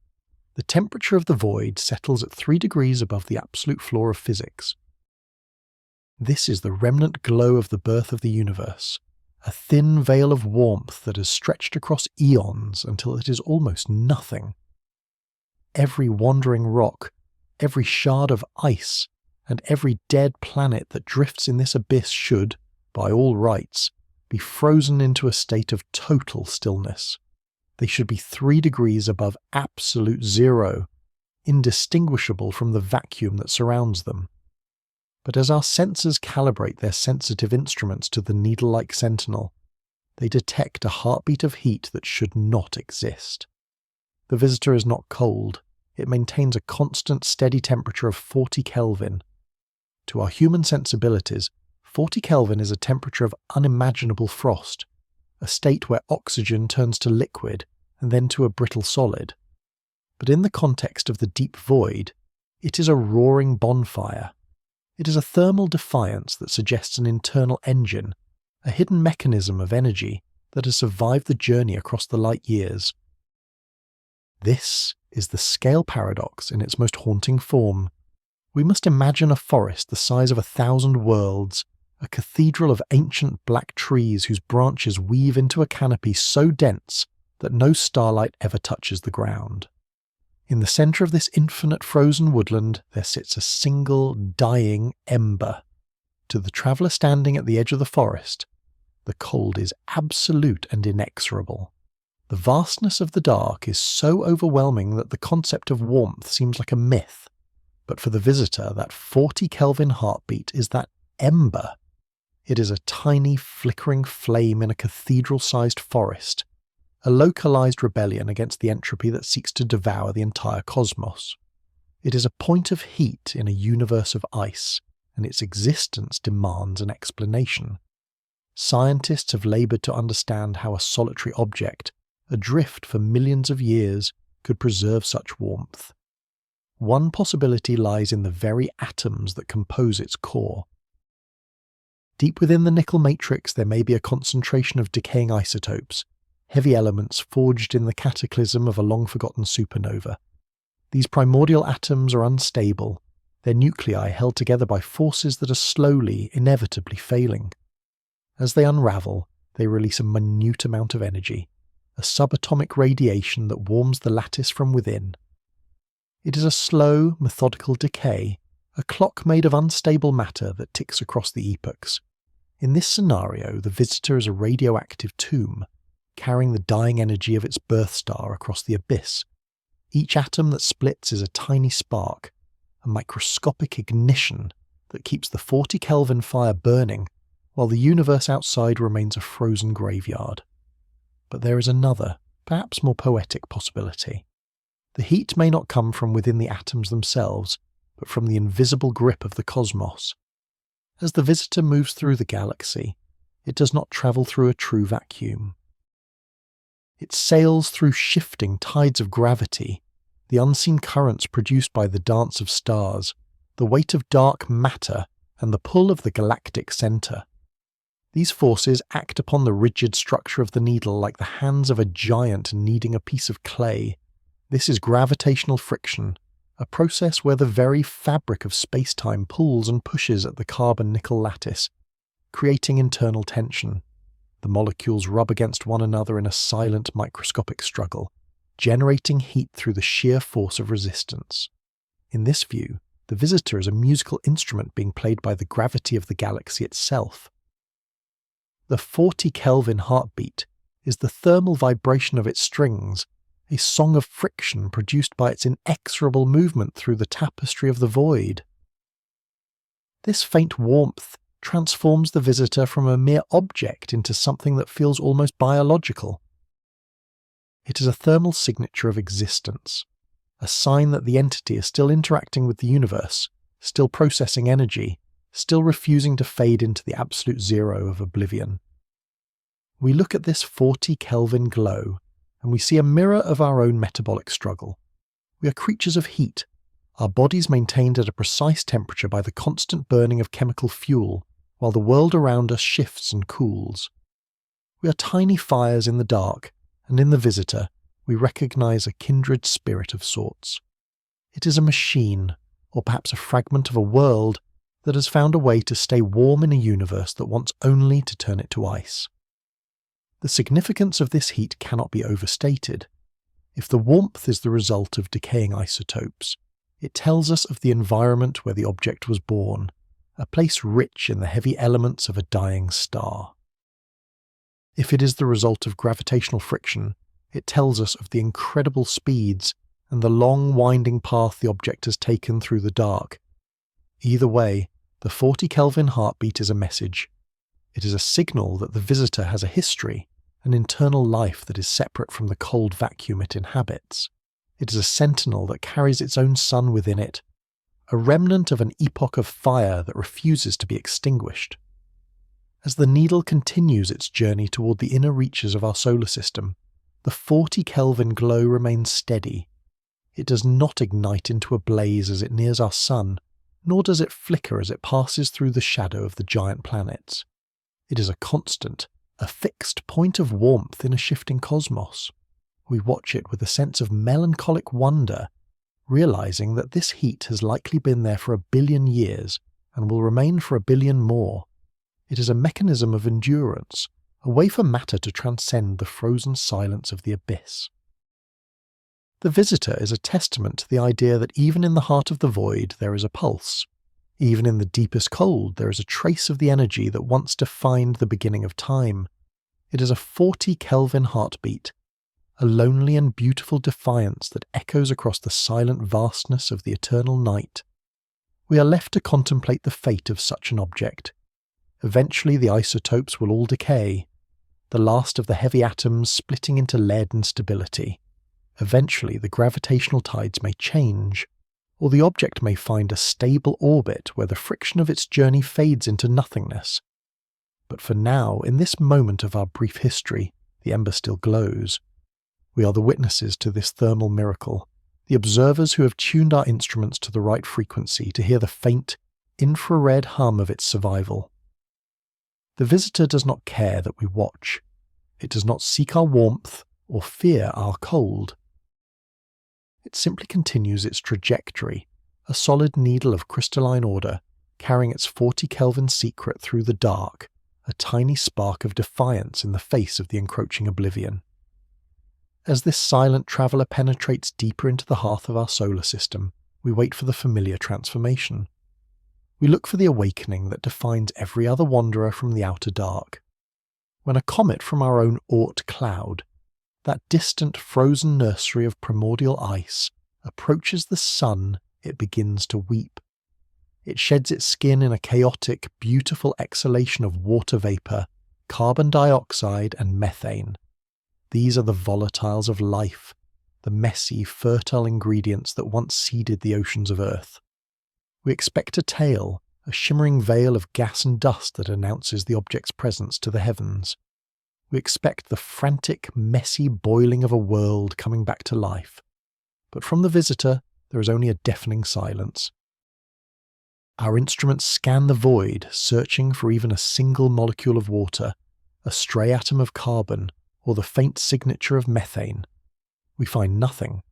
the temperature of the void settles at 3 degrees above the absolute floor of physics. This is the remnant glow of the birth of the universe, a thin veil of warmth that has stretched across eons until it is almost nothing. Every wandering rock, every shard of ice, and every dead planet that drifts in this abyss should, by all rights, be frozen into a state of total stillness. They should be 3 degrees above absolute zero, indistinguishable from the vacuum that surrounds them. But as our sensors calibrate their sensitive instruments to the needle-like sentinel, they detect a heartbeat of heat that should not exist. The visitor is not cold. It maintains a constant, steady temperature of 40 Kelvin. To our human sensibilities, 40 Kelvin is a temperature of unimaginable frost, a state where oxygen turns to liquid and then to a brittle solid. But in the context of the deep void, it is a roaring bonfire. It is a thermal defiance that suggests an internal engine, a hidden mechanism of energy that has survived the journey across the light years. This is the scale paradox in its most haunting form. We must imagine a forest the size of 1,000 worlds, a cathedral of ancient black trees whose branches weave into a canopy so dense that no starlight ever touches the ground. In the centre of this infinite frozen woodland there sits a single dying ember. To the traveller standing at the edge of the forest, the cold is absolute and inexorable. The vastness of the dark is so overwhelming that the concept of warmth seems like a myth. But for the visitor, that 40 Kelvin heartbeat is that ember. It is a tiny flickering flame in a cathedral-sized forest, a localized rebellion against the entropy that seeks to devour the entire cosmos. It is a point of heat in a universe of ice, and its existence demands an explanation. Scientists have labored to understand how a solitary object, adrift for millions of years, could preserve such warmth. One possibility lies in the very atoms that compose its core. Deep within the nickel matrix there may be a concentration of decaying isotopes, heavy elements forged in the cataclysm of a long-forgotten supernova. These primordial atoms are unstable, their nuclei held together by forces that are slowly, inevitably failing. As they unravel, they release a minute amount of energy, a subatomic radiation that warms the lattice from within. It is a slow, methodical decay, a clock made of unstable matter that ticks across the epochs. In this scenario, the visitor is a radioactive tomb, carrying the dying energy of its birth star across the abyss. Each atom that splits is a tiny spark, a microscopic ignition that keeps the 40 Kelvin fire burning, while the universe outside remains a frozen graveyard. But there is another, perhaps more poetic possibility. The heat may not come from within the atoms themselves, but from the invisible grip of the cosmos. As the visitor moves through the galaxy, it does not travel through a true vacuum. It sails through shifting tides of gravity, the unseen currents produced by the dance of stars, the weight of dark matter, and the pull of the galactic centre. These forces act upon the rigid structure of the needle like the hands of a giant kneading a piece of clay. This is gravitational friction, a process where the very fabric of space-time pulls and pushes at the carbon-nickel lattice, creating internal tension. The molecules rub against one another in a silent microscopic struggle, generating heat through the sheer force of resistance. In this view, the visitor is a musical instrument being played by the gravity of the galaxy itself. The 40 Kelvin heartbeat is the thermal vibration of its strings, a song of friction produced by its inexorable movement through the tapestry of the void. This faint warmth transforms the visitor from a mere object into something that feels almost biological. It is a thermal signature of existence, a sign that the entity is still interacting with the universe, still processing energy, still refusing to fade into the absolute zero of oblivion. We look at this 40 Kelvin glow, and we see a mirror of our own metabolic struggle. We are creatures of heat, our bodies maintained at a precise temperature by the constant burning of chemical fuel, while the world around us shifts and cools. We are tiny fires in the dark, and in the visitor we recognize a kindred spirit of sorts. It is a machine, or perhaps a fragment of a world, that has found a way to stay warm in a universe that wants only to turn it to ice. The significance of this heat cannot be overstated. If the warmth is the result of decaying isotopes, it tells us of the environment where the object was born, a place rich in the heavy elements of a dying star. If it is the result of gravitational friction, it tells us of the incredible speeds and the long winding path the object has taken through the dark. Either way, the 40 Kelvin heartbeat is a message. It is a signal that the visitor has a history, an internal life that is separate from the cold vacuum it inhabits. It is a sentinel that carries its own sun within it, a remnant of an epoch of fire that refuses to be extinguished. As the needle continues its journey toward the inner reaches of our solar system, the 40 Kelvin glow remains steady. It does not ignite into a blaze as it nears our sun, nor does it flicker as it passes through the shadow of the giant planets. It is a constant, a fixed point of warmth in a shifting cosmos. We watch it with a sense of melancholic wonder, realizing that this heat has likely been there for 1 billion years and will remain for 1 billion more. It is a mechanism of endurance, a way for matter to transcend the frozen silence of the abyss. The visitor is a testament to the idea that even in the heart of the void there is a pulse. Even in the deepest cold there is a trace of the energy that once defined the beginning of time. It is a 40 Kelvin heartbeat, a lonely and beautiful defiance that echoes across the silent vastness of the eternal night. We are left to contemplate the fate of such an object. Eventually the isotopes will all decay, the last of the heavy atoms splitting into lead and stability. Eventually the gravitational tides may change, or the object may find a stable orbit where the friction of its journey fades into nothingness. But for now, in this moment of our brief history, the ember still glows. We are the witnesses to this thermal miracle, the observers who have tuned our instruments to the right frequency to hear the faint, infrared hum of its survival. The visitor does not care that we watch. It does not seek our warmth or fear our cold. It simply continues its trajectory, a solid needle of crystalline order, carrying its 40 Kelvin secret through the dark, a tiny spark of defiance in the face of the encroaching oblivion. As this silent traveller penetrates deeper into the heart of our solar system, we wait for the familiar transformation. We look for the awakening that defines every other wanderer from the outer dark. When a comet from our own Oort cloud, that distant frozen nursery of primordial ice, approaches the sun, it begins to weep. It sheds its skin in a chaotic, beautiful exhalation of water vapour, carbon dioxide and methane. These are the volatiles of life, the messy, fertile ingredients that once seeded the oceans of Earth. We expect a tail, a shimmering veil of gas and dust that announces the object's presence to the heavens. We expect the frantic, messy boiling of a world coming back to life. But from the visitor, there is only a deafening silence. Our instruments scan the void, searching for even a single molecule of water, a stray atom of carbon, or the faint signature of methane. We find nothing.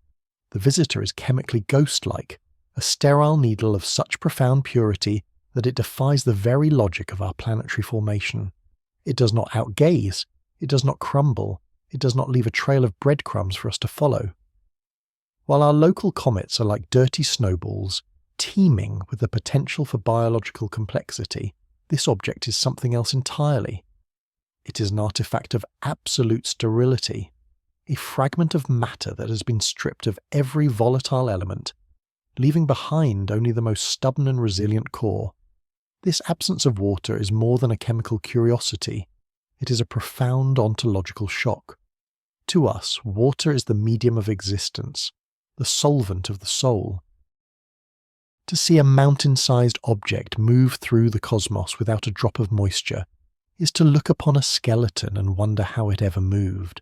The visitor is chemically ghost-like, a sterile needle of such profound purity that it defies the very logic of our planetary formation. It does not outgaze, it does not crumble, it does not leave a trail of breadcrumbs for us to follow. While our local comets are like dirty snowballs, teeming with the potential for biological complexity, this object is something else entirely. It is an artifact of absolute sterility, a fragment of matter that has been stripped of every volatile element, leaving behind only the most stubborn and resilient core. This absence of water is more than a chemical curiosity. It is a profound ontological shock. To us, water is the medium of existence, the solvent of the soul. To see a mountain-sized object move through the cosmos without a drop of moisture is to look upon a skeleton and wonder how it ever moved.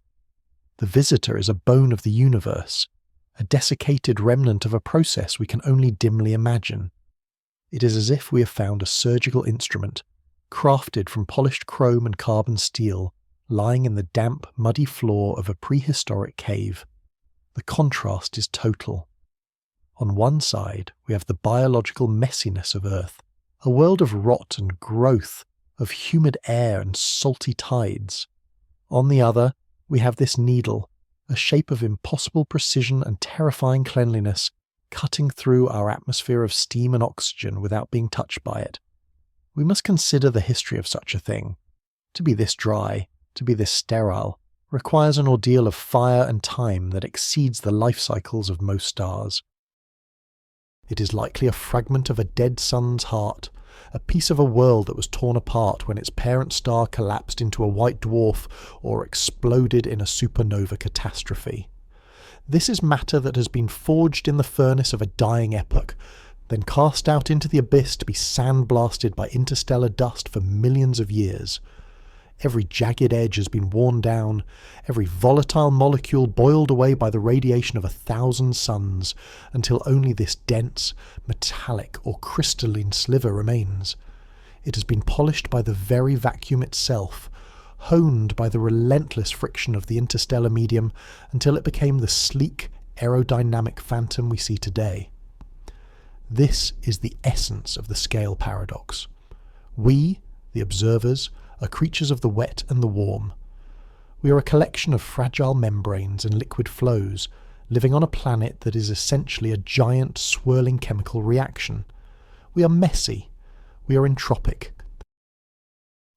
The visitor is a bone of the universe, a desiccated remnant of a process we can only dimly imagine. It is as if we have found a surgical instrument, crafted from polished chrome and carbon steel, lying in the damp, muddy floor of a prehistoric cave. The contrast is total. On one side, we have the biological messiness of Earth, a world of rot and growth, of humid air and salty tides. On the other, we have this needle, a shape of impossible precision and terrifying cleanliness, cutting through our atmosphere of steam and oxygen without being touched by it. We must consider the history of such a thing. To be this dry, to be this sterile, requires an ordeal of fire and time that exceeds the life cycles of most stars. It is likely a fragment of a dead sun's heart, a piece of a world that was torn apart when its parent star collapsed into a white dwarf or exploded in a supernova catastrophe. This is matter that has been forged in the furnace of a dying epoch, then cast out into the abyss to be sandblasted by interstellar dust for millions of years. Every jagged edge has been worn down, every volatile molecule boiled away by the radiation of 1,000 suns, until only this dense, metallic or crystalline sliver remains. It has been polished by the very vacuum itself, honed by the relentless friction of the interstellar medium, until it became the sleek, aerodynamic phantom we see today. This is the essence of the scale paradox. We, the observers, are creatures of the wet and the warm. We are a collection of fragile membranes and liquid flows, living on a planet that is essentially a giant swirling chemical reaction. We are messy. We are entropic.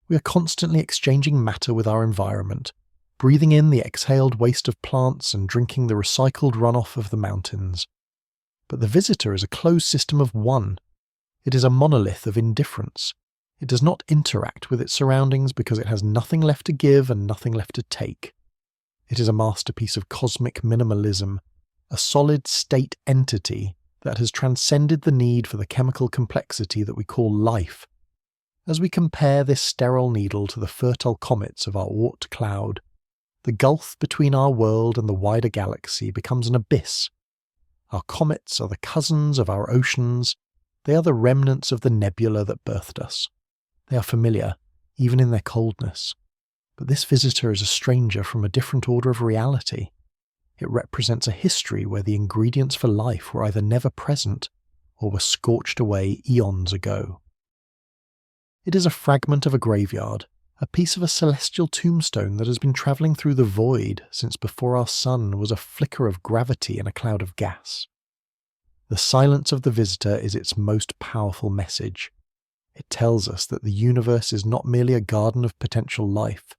We are constantly exchanging matter with our environment, breathing in the exhaled waste of plants and drinking the recycled runoff of the mountains. But the visitor is a closed system of one. It is a monolith of indifference. It does not interact with its surroundings because it has nothing left to give and nothing left to take. It is a masterpiece of cosmic minimalism, a solid state entity that has transcended the need for the chemical complexity that we call life. As we compare this sterile needle to the fertile comets of our Oort cloud, the gulf between our world and the wider galaxy becomes an abyss. Our comets are the cousins of our oceans. They are the remnants of the nebula that birthed us. They are familiar, even in their coldness. But this visitor is a stranger from a different order of reality. It represents a history where the ingredients for life were either never present or were scorched away eons ago. It is a fragment of a graveyard, a piece of a celestial tombstone that has been travelling through the void since before our sun was a flicker of gravity in a cloud of gas. The silence of the visitor is its most powerful message. It tells us that the universe is not merely a garden of potential life,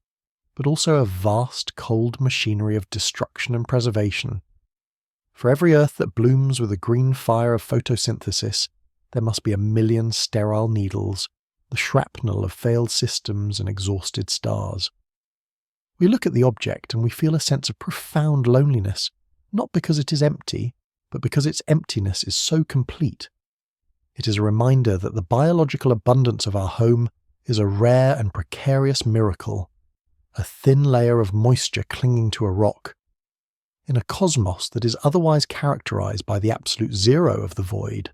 but also a vast, cold machinery of destruction and preservation. For every earth that blooms with the green fire of photosynthesis, there must be 1,000,000 sterile needles, the shrapnel of failed systems and exhausted stars. We look at the object and we feel a sense of profound loneliness, not because it is empty, but because its emptiness is so complete. It is a reminder that the biological abundance of our home is a rare and precarious miracle, a thin layer of moisture clinging to a rock. In a cosmos that is otherwise characterized by the absolute zero of the void.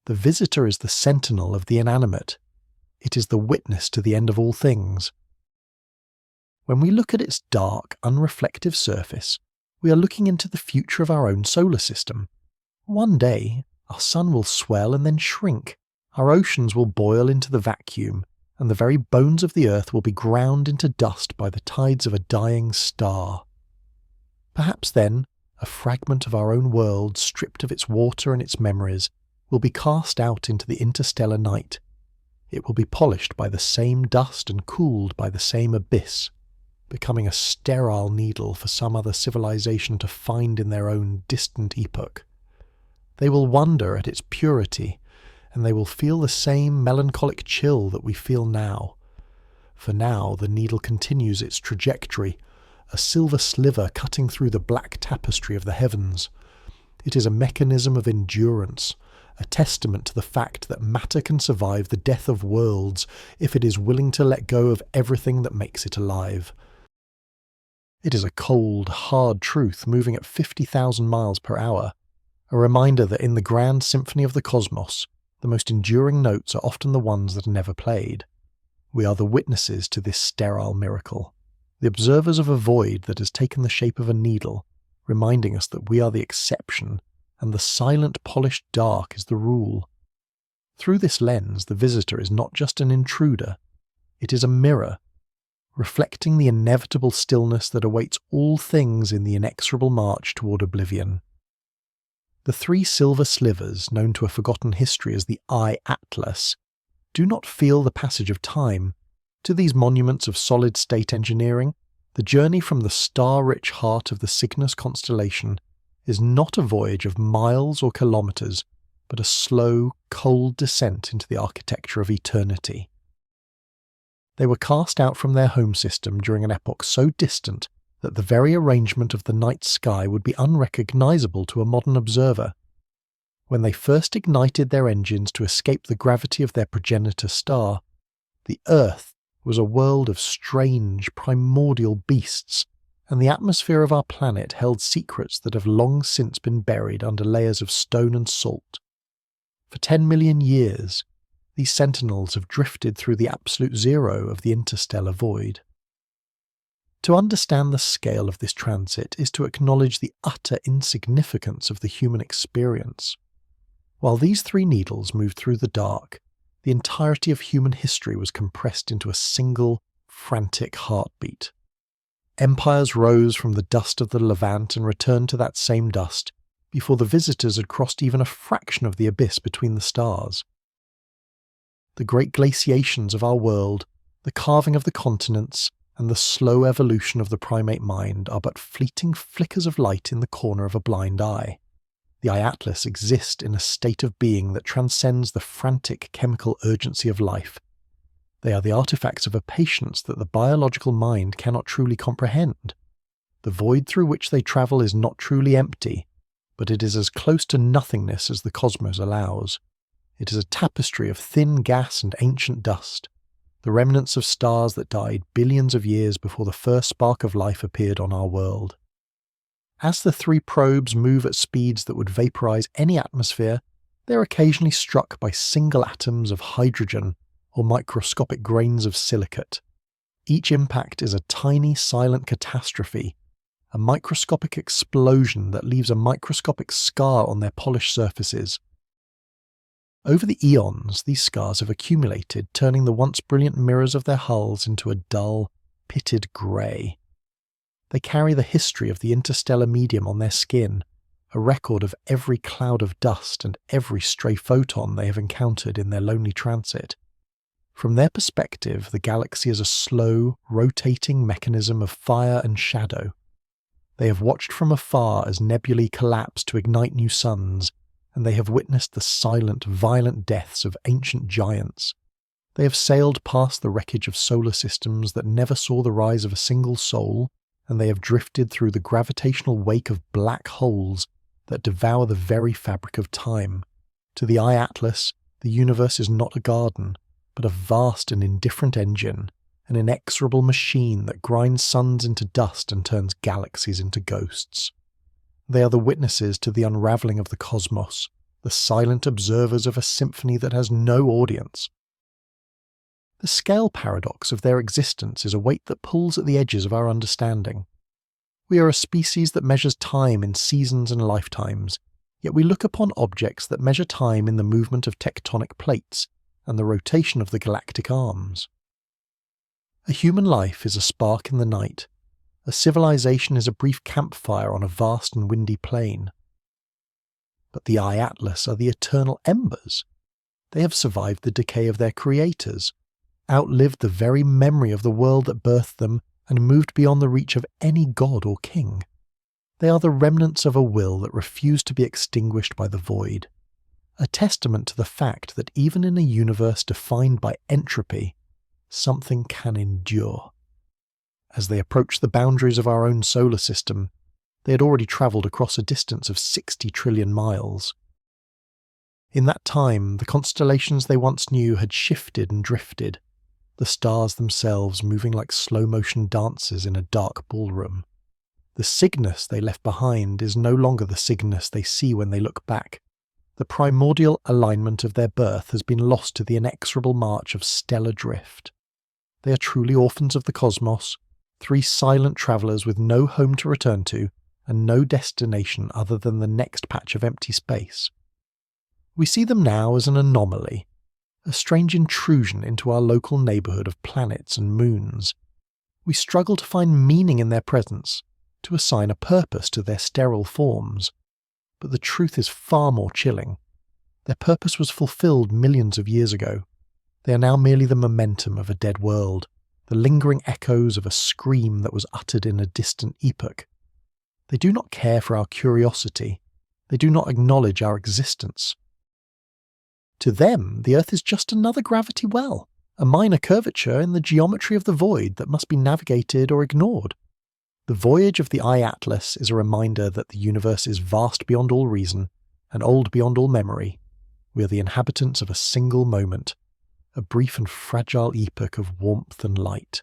The visitor is the sentinel of the inanimate. It is the witness to the end of all things. When we look at its dark, unreflective surface, we are looking into the future of our own solar system. One day, our sun will swell and then shrink, our oceans will boil into the vacuum, and the very bones of the earth will be ground into dust by the tides of a dying star. Perhaps then, a fragment of our own world, stripped of its water and its memories, will be cast out into the interstellar night. It will be polished by the same dust and cooled by the same abyss, becoming a sterile needle for some other civilization to find in their own distant epoch. They will wonder at its purity, and they will feel the same melancholic chill that we feel now. For now the needle continues its trajectory, a silver sliver cutting through the black tapestry of the heavens. It is a mechanism of endurance, a testament to the fact that matter can survive the death of worlds if it is willing to let go of everything that makes it alive. It is a cold, hard truth moving at 50,000 miles per hour, a reminder that in the grand symphony of the cosmos, the most enduring notes are often the ones that are never played. We are the witnesses to this sterile miracle, the observers of a void that has taken the shape of a needle, reminding us that we are the exception and the silent polished dark is the rule. Through this lens, the visitor is not just an intruder, it is a mirror, reflecting the inevitable stillness that awaits all things in the inexorable march toward oblivion. The three silver slivers, known to a forgotten history as the Eye Atlas, do not feel the passage of time. To these monuments of solid-state engineering, the journey from the star-rich heart of the Cygnus constellation is not a voyage of miles or kilometres, but a slow, cold descent into the architecture of eternity. They were cast out from their home system during an epoch so distant that the very arrangement of the night sky would be unrecognisable to a modern observer. When they first ignited their engines to escape the gravity of their progenitor star, the Earth was a world of strange, primordial beasts, and the atmosphere of our planet held secrets that have long since been buried under layers of stone and salt. For 10 million years, these sentinels have drifted through the absolute zero of the interstellar void. To understand the scale of this transit is to acknowledge the utter insignificance of the human experience. While these three needles moved through the dark, the entirety of human history was compressed into a single, frantic heartbeat. Empires rose from the dust of the Levant and returned to that same dust before the visitors had crossed even a fraction of the abyss between the stars. The great glaciations of our world, the carving of the continents, and the slow evolution of the primate mind are but fleeting flickers of light in the corner of a blind eye. The Eye Atlas exists in a state of being that transcends the frantic chemical urgency of life. They are the artifacts of a patience that the biological mind cannot truly comprehend. The void through which they travel is not truly empty, but it is as close to nothingness as the cosmos allows. It is a tapestry of thin gas and ancient dust, the remnants of stars that died billions of years before the first spark of life appeared on our world. As the three probes move at speeds that would vaporize any atmosphere, they are occasionally struck by single atoms of hydrogen or microscopic grains of silicate. Each impact is a tiny silent catastrophe, a microscopic explosion that leaves a microscopic scar on their polished surfaces. Over the eons, these scars have accumulated, turning the once brilliant mirrors of their hulls into a dull, pitted grey. They carry the history of the interstellar medium on their skin, a record of every cloud of dust and every stray photon they have encountered in their lonely transit. From their perspective, the galaxy is a slow, rotating mechanism of fire and shadow. They have watched from afar as nebulae collapse to ignite new suns, and they have witnessed the silent, violent deaths of ancient giants. They have sailed past the wreckage of solar systems that never saw the rise of a single soul, and they have drifted through the gravitational wake of black holes that devour the very fabric of time. To the Eye Atlas, the universe is not a garden, but a vast and indifferent engine, an inexorable machine that grinds suns into dust and turns galaxies into ghosts. They are the witnesses to the unravelling of the cosmos, the silent observers of a symphony that has no audience. The scale paradox of their existence is a weight that pulls at the edges of our understanding. We are a species that measures time in seasons and lifetimes, yet we look upon objects that measure time in the movement of tectonic plates and the rotation of the galactic arms. A human life is a spark in the night. A civilization is a brief campfire on a vast and windy plain. But the Eye Atlas are the eternal embers. They have survived the decay of their creators, outlived the very memory of the world that birthed them, and moved beyond the reach of any god or king. They are the remnants of a will that refused to be extinguished by the void, a testament to the fact that even in a universe defined by entropy, something can endure. As they approached the boundaries of our own solar system, they had already travelled across a distance of 60 trillion miles. In that time, the constellations they once knew had shifted and drifted, the stars themselves moving like slow-motion dancers in a dark ballroom. The Cygnus they left behind is no longer the Cygnus they see when they look back. The primordial alignment of their birth has been lost to the inexorable march of stellar drift. They are truly orphans of the cosmos, 3 silent travellers with no home to return to and no destination other than the next patch of empty space. We see them now as an anomaly, a strange intrusion into our local neighbourhood of planets and moons. We struggle to find meaning in their presence, to assign a purpose to their sterile forms. But the truth is far more chilling. Their purpose was fulfilled millions of years ago. They are now merely the momentum of a dead world, the lingering echoes of a scream that was uttered in a distant epoch. They do not care for our curiosity. They do not acknowledge our existence. To them, the Earth is just another gravity well, a minor curvature in the geometry of the void that must be navigated or ignored. The voyage of the Eye Atlas is a reminder that the universe is vast beyond all reason and old beyond all memory. We are the inhabitants of a single moment, a brief and fragile epoch of warmth and light.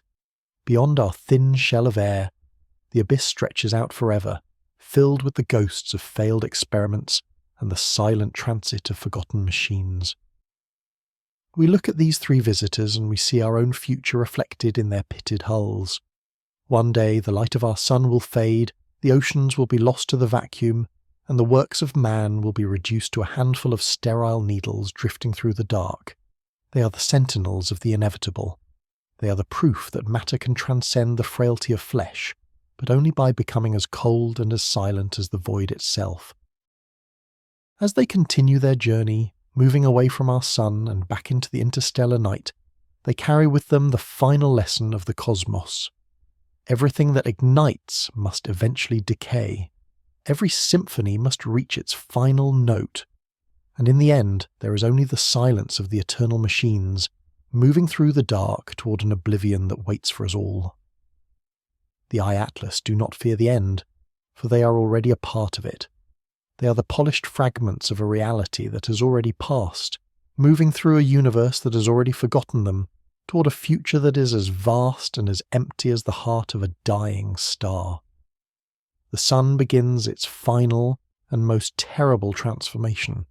Beyond our thin shell of air, the abyss stretches out forever, filled with the ghosts of failed experiments and the silent transit of forgotten machines. We look at these 3 visitors and we see our own future reflected in their pitted hulls. One day the light of our sun will fade, the oceans will be lost to the vacuum, and the works of man will be reduced to a handful of sterile needles drifting through the dark. They are the sentinels of the inevitable. They are the proof that matter can transcend the frailty of flesh, but only by becoming as cold and as silent as the void itself. As they continue their journey, moving away from our sun and back into the interstellar night, they carry with them the final lesson of the cosmos. Everything that ignites must eventually decay. Every symphony must reach its final note. And in the end, there is only the silence of the eternal machines, moving through the dark toward an oblivion that waits for us all. The Eye Atlas do not fear the end, for they are already a part of it. They are the polished fragments of a reality that has already passed, moving through a universe that has already forgotten them, toward a future that is as vast and as empty as the heart of a dying star. The sun begins its final and most terrible transformation.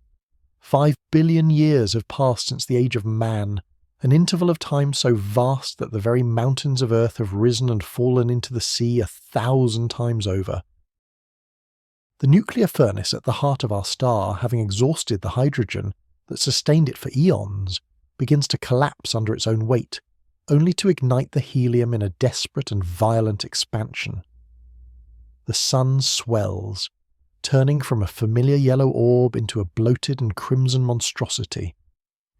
5 billion years have passed since the age of man, an interval of time so vast that the very mountains of Earth have risen and fallen into the sea 1,000 times over. The nuclear furnace at the heart of our star, having exhausted the hydrogen that sustained it for eons, begins to collapse under its own weight, only to ignite the helium in a desperate and violent expansion. The sun swells, turning from a familiar yellow orb into a bloated and crimson monstrosity.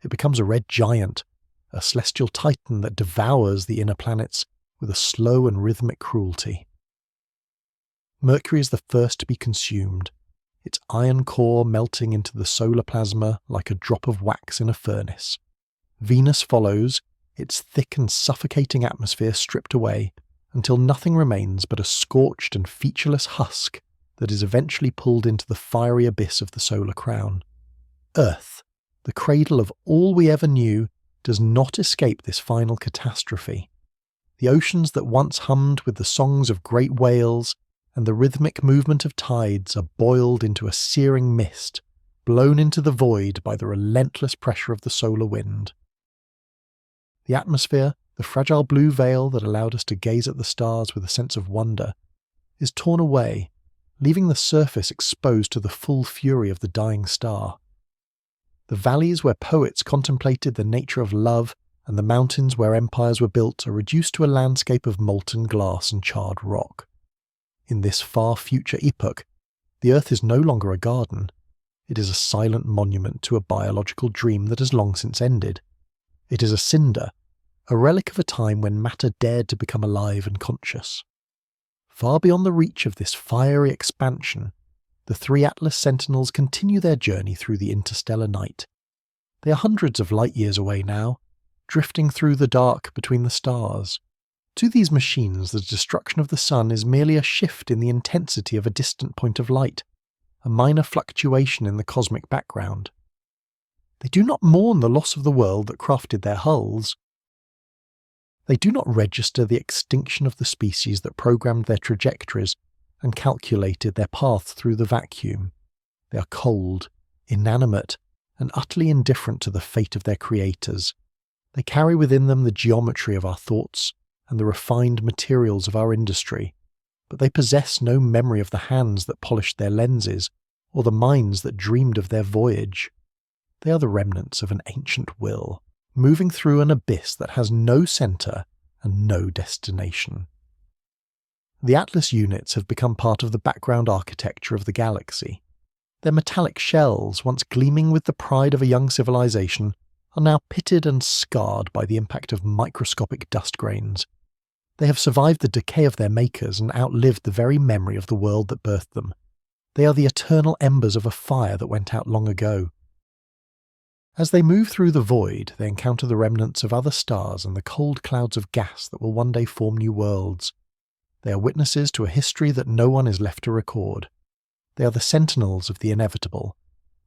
It becomes a red giant, a celestial titan that devours the inner planets with a slow and rhythmic cruelty. Mercury is the first to be consumed, its iron core melting into the solar plasma like a drop of wax in a furnace. Venus follows, its thick and suffocating atmosphere stripped away, until nothing remains but a scorched and featureless husk that is eventually pulled into the fiery abyss of the solar crown. Earth, the cradle of all we ever knew, does not escape this final catastrophe. The oceans that once hummed with the songs of great whales and the rhythmic movement of tides are boiled into a searing mist, blown into the void by the relentless pressure of the solar wind. The atmosphere, the fragile blue veil that allowed us to gaze at the stars with a sense of wonder, is torn away, leaving the surface exposed to the full fury of the dying star. The valleys where poets contemplated the nature of love and the mountains where empires were built are reduced to a landscape of molten glass and charred rock. In this far future epoch, the Earth is no longer a garden. It is a silent monument to a biological dream that has long since ended. It is a cinder, a relic of a time when matter dared to become alive and conscious. Far beyond the reach of this fiery expansion, the 3 Atlas Sentinels continue their journey through the interstellar night. They are hundreds of light years away now, drifting through the dark between the stars. To these machines, the destruction of the sun is merely a shift in the intensity of a distant point of light, a minor fluctuation in the cosmic background. They do not mourn the loss of the world that crafted their hulls. They do not register the extinction of the species that programmed their trajectories and calculated their path through the vacuum. They are cold, inanimate, and utterly indifferent to the fate of their creators. They carry within them the geometry of our thoughts and the refined materials of our industry, but they possess no memory of the hands that polished their lenses or the minds that dreamed of their voyage. They are the remnants of an ancient will, moving through an abyss that has no centre and no destination. The Atlas units have become part of the background architecture of the galaxy. Their metallic shells, once gleaming with the pride of a young civilization, are now pitted and scarred by the impact of microscopic dust grains. They have survived the decay of their makers and outlived the very memory of the world that birthed them. They are the eternal embers of a fire that went out long ago. As they move through the void, they encounter the remnants of other stars and the cold clouds of gas that will one day form new worlds. They are witnesses to a history that no one is left to record. They are the sentinels of the inevitable,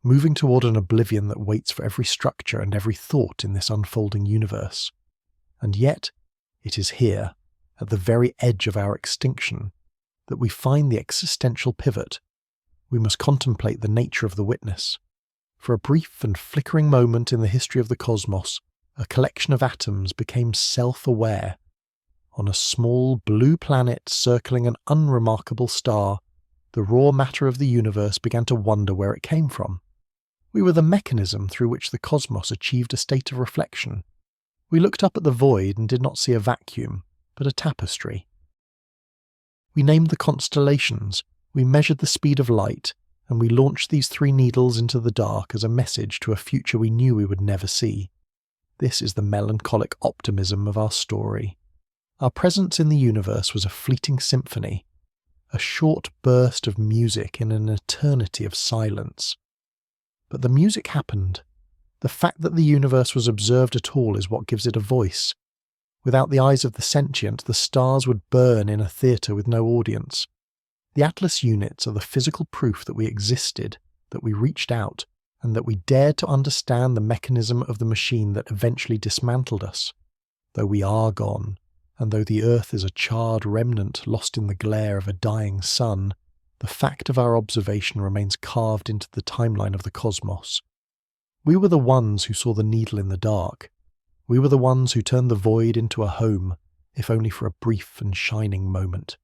moving toward an oblivion that waits for every structure and every thought in this unfolding universe. And yet, it is here, at the very edge of our extinction, that we find the existential pivot. We must contemplate the nature of the witness. For a brief and flickering moment in the history of the cosmos, a collection of atoms became self-aware. On a small blue planet circling an unremarkable star, the raw matter of the universe began to wonder where it came from. We were the mechanism through which the cosmos achieved a state of reflection. We looked up at the void and did not see a vacuum, but a tapestry. We named the constellations, we measured the speed of light, and we launched these 3 needles into the dark as a message to a future we knew we would never see. This is the melancholic optimism of our story. Our presence in the universe was a fleeting symphony, a short burst of music in an eternity of silence. But the music happened. The fact that the universe was observed at all is what gives it a voice. Without the eyes of the sentient, the stars would burn in a theatre with no audience. The Atlas units are the physical proof that we existed, that we reached out, and that we dared to understand the mechanism of the machine that eventually dismantled us. Though we are gone, and though the Earth is a charred remnant lost in the glare of a dying sun, the fact of our observation remains carved into the timeline of the cosmos. We were the ones who saw the needle in the dark. We were the ones who turned the void into a home, if only for a brief and shining moment.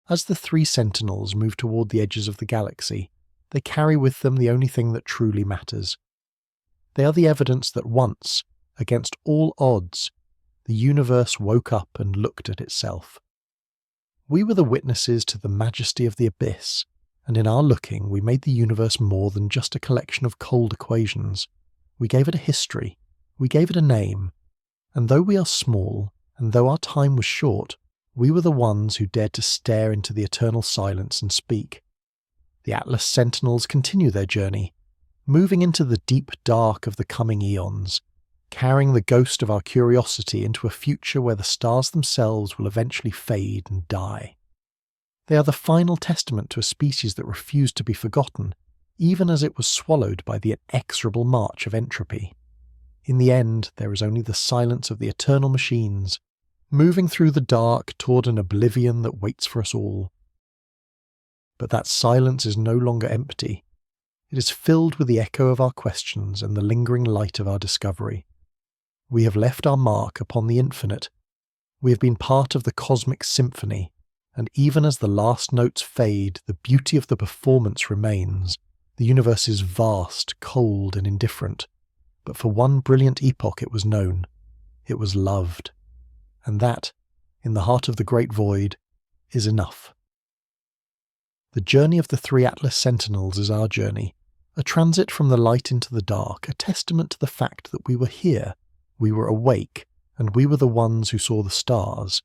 As the 3 sentinels move toward the edges of the galaxy, they carry with them the only thing that truly matters. They are the evidence that once, against all odds, the universe woke up and looked at itself. We were the witnesses to the majesty of the abyss, and in our looking we made the universe more than just a collection of cold equations. We gave it a history, we gave it a name, and though we are small, and though our time was short, we were the ones who dared to stare into the eternal silence and speak. The Atlas Sentinels continue their journey, moving into the deep dark of the coming eons, carrying the ghost of our curiosity into a future where the stars themselves will eventually fade and die. They are the final testament to a species that refused to be forgotten, even as it was swallowed by the inexorable march of entropy. In the end, there is only the silence of the eternal machines, moving through the dark toward an oblivion that waits for us all. But that silence is no longer empty. It is filled with the echo of our questions and the lingering light of our discovery. We have left our mark upon the infinite. We have been part of the cosmic symphony, and even as the last notes fade, the beauty of the performance remains. The universe is vast, cold, and indifferent. But for one brilliant epoch it was known. It was loved. And that, in the heart of the great void, is enough. The journey of the 3 Atlas Sentinels is our journey, a transit from the light into the dark, a testament to the fact that we were here, we were awake, and we were the ones who saw the stars.